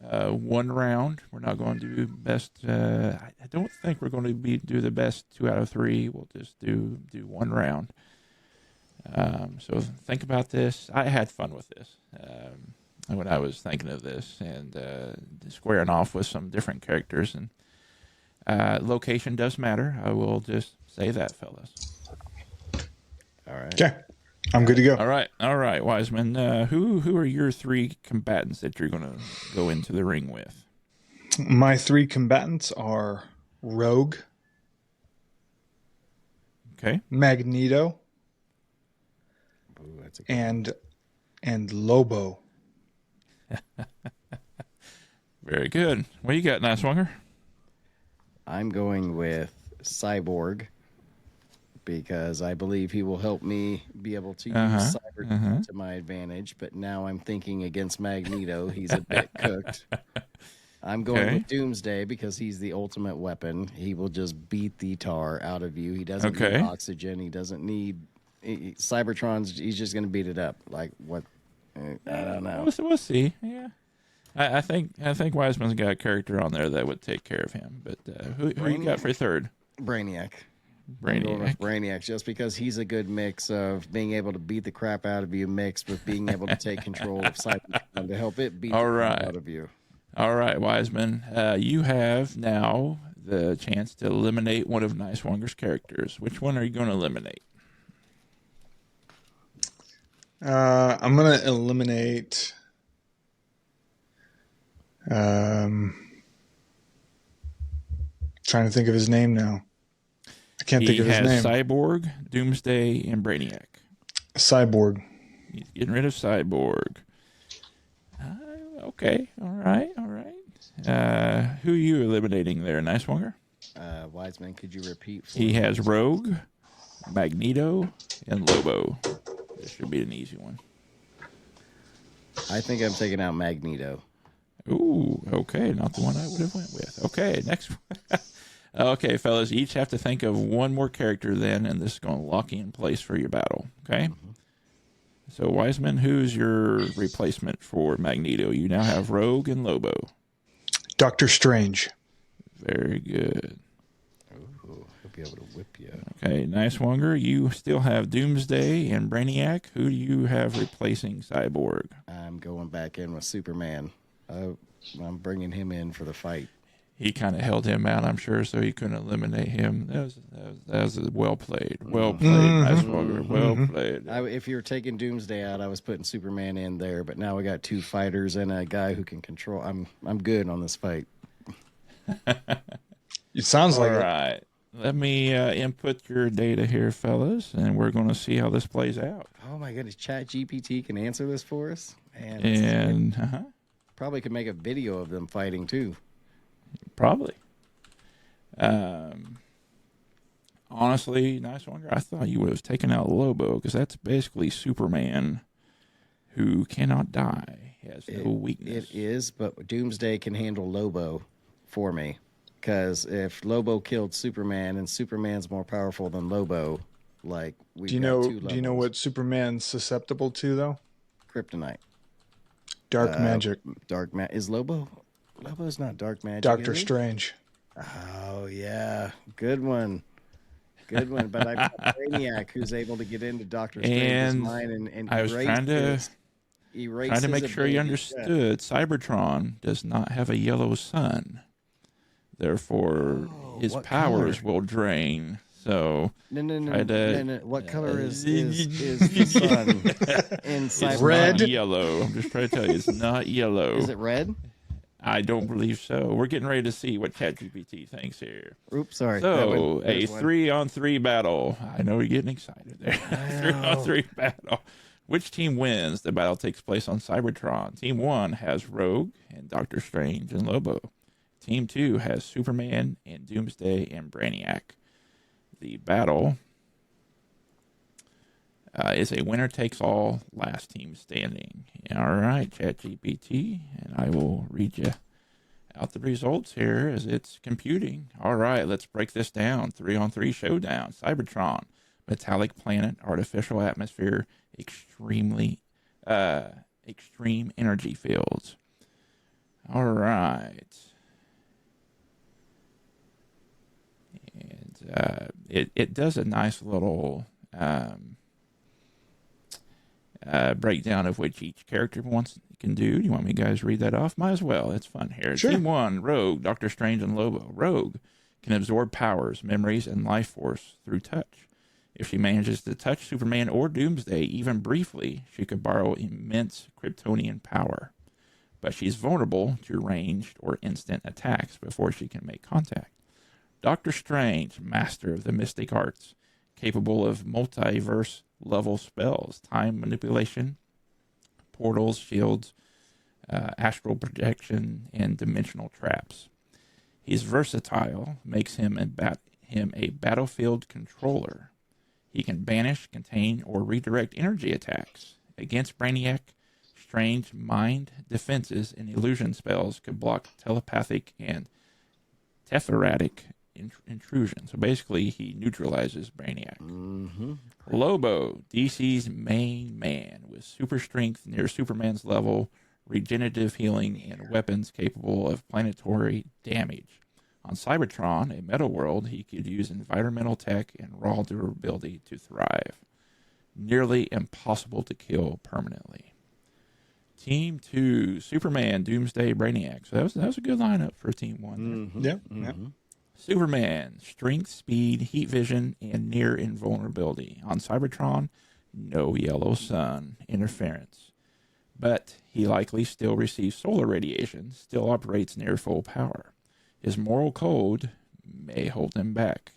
1 round. We're not going to do best. I don't think we're going to do the best 2 out of 3. We'll just do 1 round. So think about this. I had fun with this. When I was thinking of this and squaring off with some different characters, and location does matter. I will just say that, fellas. All right. Okay, I'm good to go. All right, Wiseman. Who are your 3 combatants that you're going to go into the ring with? My 3 combatants are Rogue, Okay. Magneto, Ooh, that's a good and Lobo. Very good. What you got, Niswanger? I'm going with Cyborg because I believe he will help me be able to use Cyber to my advantage. But now I'm thinking against Magneto. He's a bit cooked. I'm going with Doomsday because he's the ultimate weapon. He will just beat the tar out of you. He doesn't need oxygen. He doesn't need Cybertron's. He's just going to beat it up. Like what? I don't know. We'll see. Yeah. I think Wiseman's got a character on there that would take care of him. But who you got for 3rd? Brainiac. Brainiac, just because he's a good mix of being able to beat the crap out of you, mixed with being able to take control of Cybertron to help it beat the crap out of you. All right, Wiseman. You have now the chance to eliminate one of Niswanger's characters. Which one are you going to eliminate? I'm going to eliminate. Trying to think of his name now. I can't think of his name. He has Cyborg, Doomsday, and Brainiac. Cyborg. He's getting rid of Cyborg. Okay. All right. Who are you eliminating there, Niswanger? Wiseman, could you repeat? He has Rogue, Magneto, and Lobo. This should be an easy one. I think I'm taking out Magneto. Ooh, okay. Not the one I would have went with. Okay, next one. Okay, fellas, each have to think of one more character then, and this is going to lock you in place for your battle. Okay? So, Wiseman, who's your replacement for Magneto? You now have Rogue and Lobo. Doctor Strange. Very good. Ooh, he'll be able to whip you. Okay, Niswanger, you still have Doomsday and Brainiac. Who do you have replacing Cyborg? I'm going back in with Superman. I'm bringing him in for the fight. He kind of held him out, I'm sure, so he couldn't eliminate him. That was well played. Well played, Niswanger. Well played. If you're taking Doomsday out, I was putting Superman in there, but now we got 2 fighters and a guy who can control. I'm good on this fight. It sounds like All it. right. Let me input your data here, fellas, and we're going to see how this plays out. Oh my goodness, ChatGPT can answer this for us, And probably could make a video of them fighting too. probably. Honestly, Niswanger, I thought you would have taken out Lobo because that's basically Superman who cannot die. He has no weakness. It is, but Doomsday can handle Lobo for me. Because if Lobo killed Superman and Superman's more powerful than Lobo, like we Do you know what Superman's susceptible to though? Kryptonite. Dark magic. Dark magic. Is Lobo? Lobo's not dark magic. Doctor is he? Strange. Oh yeah, good one. Good one. But I've got Brainiac who's able to get into Doctor Strange's mind and I was trying to make sure you understood. Cybertron does not have a yellow sun. Therefore, his powers will drain. So no. What color is the sun in Cybertron? It's red, not yellow. I'm just trying to tell you, it's not yellow. Is it red? I don't believe so. We're getting ready to see what ChatGPT thinks here. Oops, sorry. So a 3-on-3 battle. I know you're getting excited there. 3-on-3 battle. Which team wins? The battle takes place on Cybertron. Team 1 has Rogue and Doctor Strange and Lobo. Team 2 has Superman and Doomsday and Brainiac. The battle is a winner-takes-all, last team standing. All right, ChatGPT, and I will read you out the results here as it's computing. All right, let's break this down. 3-on-3 showdown. Cybertron, metallic planet, artificial atmosphere, extreme energy fields. All right. And it does a nice little breakdown of which each character can do. Do you want me guys to read that off? Might as well. It's fun here. Sure. Team 1, Rogue, Doctor Strange, and Lobo. Rogue can absorb powers, memories, and life force through touch. If she manages to touch Superman or Doomsday even briefly, she could borrow immense Kryptonian power. But she's vulnerable to ranged or instant attacks before she can make contact. Doctor Strange, master of the mystic arts, capable of multiverse-level spells, time manipulation, portals, shields, astral projection, and dimensional traps. He's versatile, makes him a battlefield controller. He can banish, contain, or redirect energy attacks. Against Brainiac, Strange mind defenses and illusion spells could block telepathic and tephratic intrusion. So basically, he neutralizes Brainiac. Mm-hmm. Lobo, DC's main man, with super strength near Superman's level, regenerative healing, and weapons capable of planetary damage. On Cybertron, a meta world, he could use environmental tech and raw durability to thrive. Nearly impossible to kill permanently. Team 2, Superman, Doomsday, Brainiac. So that was a good lineup for Team 1. Mm-hmm. Yeah. Mm-hmm. Superman, strength, speed, heat vision, and near invulnerability. On Cybertron, no yellow sun interference. But he likely still receives solar radiation, still operates near full power. His moral code may hold him back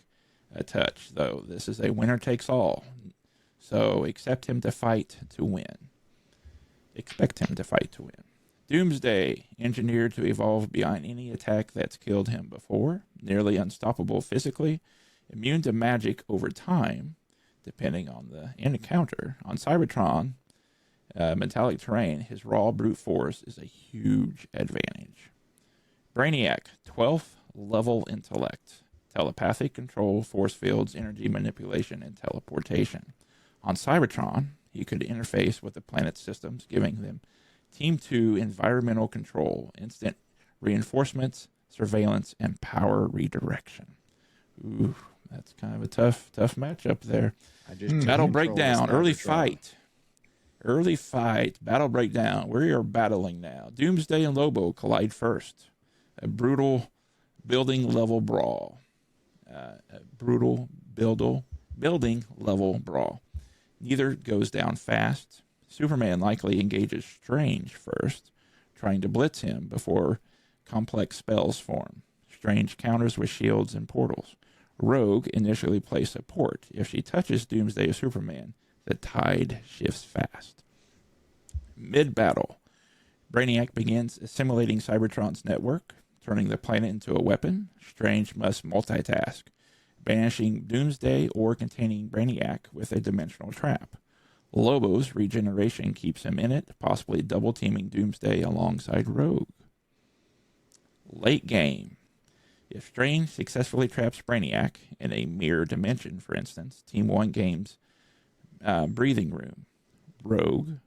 a touch, though. This is a winner takes all. So accept him to fight to win. Expect him to fight to win. Doomsday, engineered to evolve beyond any attack that's killed him before, nearly unstoppable physically, immune to magic over time, depending on the encounter. On Cybertron, metallic terrain, his raw brute force is a huge advantage. Brainiac, 12th level intellect, telepathic control, force fields, energy manipulation, and teleportation. On Cybertron, he could interface with the planet's systems, giving them Team 2 environmental control, instant reinforcements, surveillance, and power redirection. Ooh, that's kind of a tough matchup there. Battle breakdown, early fight. Early fight, battle breakdown. We are battling now. Doomsday and Lobo collide first. A brutal building level brawl. Building level brawl. Neither goes down fast. Superman likely engages Strange first, trying to blitz him before complex spells form. Strange counters with shields and portals. Rogue initially plays support. If she touches Doomsday or Superman, the tide shifts fast. Mid-battle, Brainiac begins assimilating Cybertron's network, turning the planet into a weapon. Strange must multitask, banishing Doomsday or containing Brainiac with a dimensional trap. Lobo's regeneration keeps him in it, possibly double-teaming Doomsday alongside Rogue. Late game. If Strange successfully traps Brainiac in a mirror dimension, for instance, Team 1 gains breathing room. Rogue,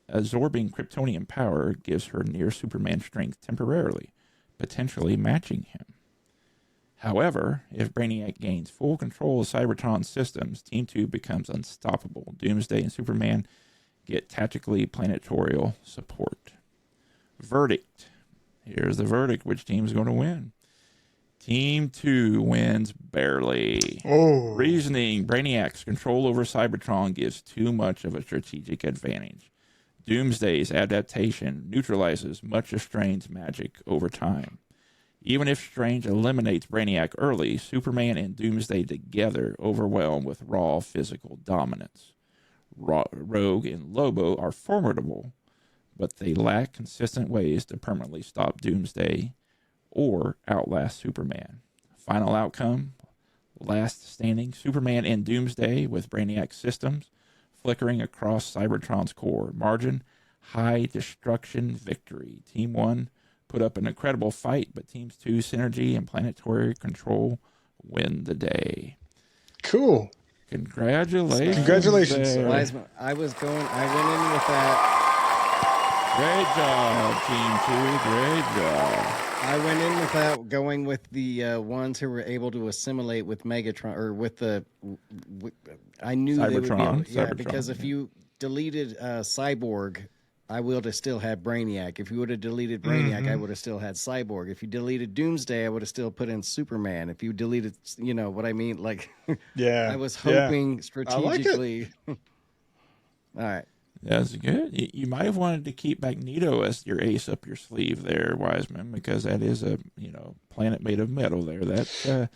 absorbing Kryptonian power, gives her near Superman strength temporarily, potentially matching him. However, if Brainiac gains full control of Cybertron's systems, Team 2 becomes unstoppable. Doomsday and Superman get tactically planetorial support. Verdict. Here's the verdict. Which team's going to win? Team 2 wins barely. Oh. Reasoning. Brainiac's control over Cybertron gives too much of a strategic advantage. Doomsday's adaptation neutralizes much of Strange's magic over time. Even if Strange eliminates Brainiac early, Superman and Doomsday together overwhelm with raw physical dominance. Rogue and Lobo are formidable, but they lack consistent ways to permanently stop Doomsday or outlast Superman. Final outcome, last standing, Superman and Doomsday with Brainiac systems flickering across Cybertron's core. Margin, high destruction victory. Team 1 put up an incredible fight, but Teams 2 synergy and planetary control win the day. Cool. Congratulations. Congratulations, there. sir. Wiseman, I went in with that. Great job, Team 2. Great job. I went in with that, going with the ones who were able to assimilate with Megatron, or with the. I knew they would be able, Cybertron, because if you deleted Cyborg I would have still had Brainiac. If you would have deleted Brainiac, I would have still had Cyborg. If you deleted Doomsday, I would have still put in Superman. If you deleted, you know what I mean? Like, Yeah. I was hoping I strategically. All right. That's good. You might have wanted to keep Magneto as your ace up your sleeve there, Wiseman, because that is a planet made of metal there. That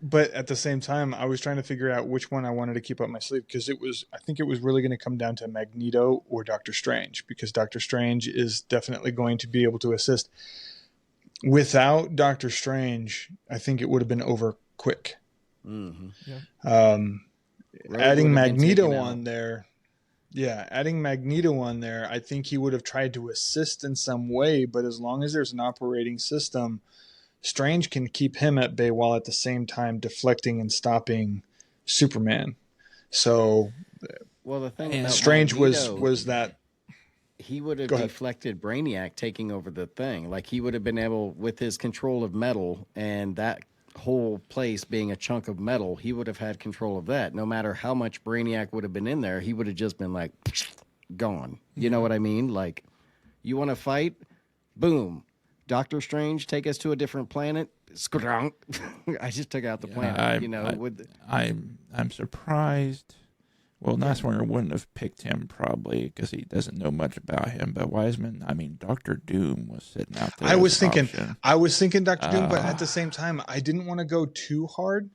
But at the same time, I was trying to figure out which one I wanted to keep up my sleeve because I think it was really going to come down to Magneto or Doctor Strange, because Doctor Strange is definitely going to be able to assist. Without Doctor Strange, I think it would have been over quick. Mm-hmm. Adding Magneto on there. Yeah, adding Magneto on there, I think he would have tried to assist in some way, but as long as there's an operating system, Strange can keep him at bay while at the same time deflecting and stopping Superman. So, well, the thing about Strange Magneto, was that he would have Go ahead. deflected Brainiac taking over the thing. Like he would have been able, with his control of metal and that whole place being a chunk of metal, he would have had control of that. No matter how much Brainiac would have been in there, he would have just been like gone. You know what I mean? Like, you want to fight? Boom. Doctor Strange, take us to a different planet. Skronk. I just took out the planet. I'm surprised. Well, Nicewunger wouldn't have picked him probably because he doesn't know much about him. But Wiseman, I mean, Doctor Doom was sitting out there. I was as an thinking option. Doctor Doom, but at the same time, I didn't want to go too hard.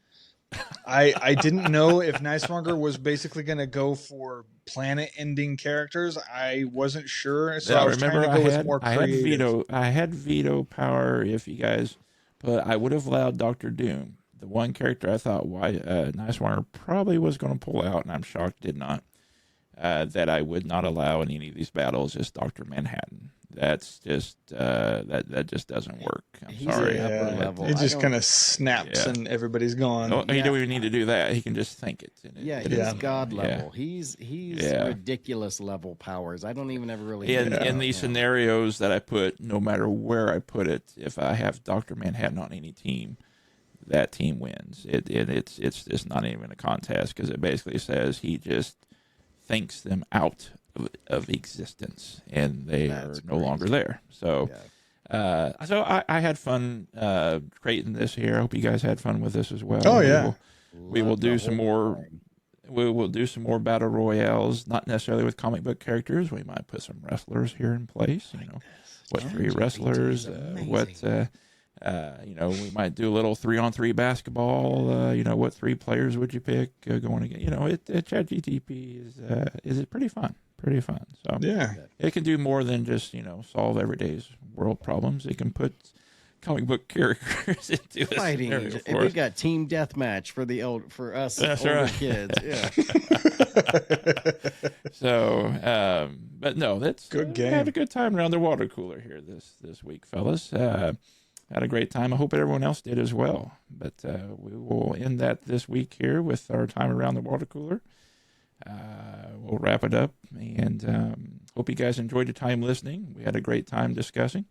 I didn't know if Nicemonger was basically going to go for planet-ending characters. I wasn't sure, so I was trying to go with more creative. I had veto power if you guys, but I would have allowed Doctor Doom. The one character I thought Nicemonger probably was going to pull out, and I'm shocked did not. That I would not allow in any of these battles is Dr. Manhattan. That's just that just doesn't work. I'm sorry. It just kind of snaps and everybody's gone. Oh, he don't even need to do that. He can just think it. He's God level. He's ridiculous level powers. I don't even ever really in these scenarios that I put. No matter where I put it, if I have Dr. Manhattan on any team, that team wins. It's just not even a contest because it basically says he just thinks them out of existence and they are no longer there. So, so I had fun creating this here. I hope you guys had fun with this as well. Oh yeah, we will do some more. We will do some more battle royales, not necessarily with comic book characters. We might put some wrestlers here in place. You know, what 3 wrestlers? We might do a little 3-on-3 basketball. What 3 players would you pick going again? ChatGTP is pretty fun. Pretty fun. So it can do more than just solve everyday's world problems. It can put comic book characters into fighting. We've got team deathmatch for us older kids. Yeah. So, but no, that's good game. Had a good time around the water cooler here this week, fellas. Had a great time. I hope everyone else did as well. But we will end that this week here with our time around the water cooler. We'll wrap it up and hope you guys enjoyed your time listening. We had a great time discussing.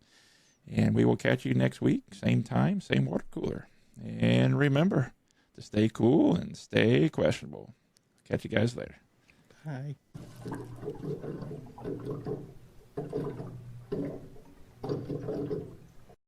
And we will catch you next week. Same time, same water cooler. And remember to stay cool and stay questionable. Catch you guys later. Bye.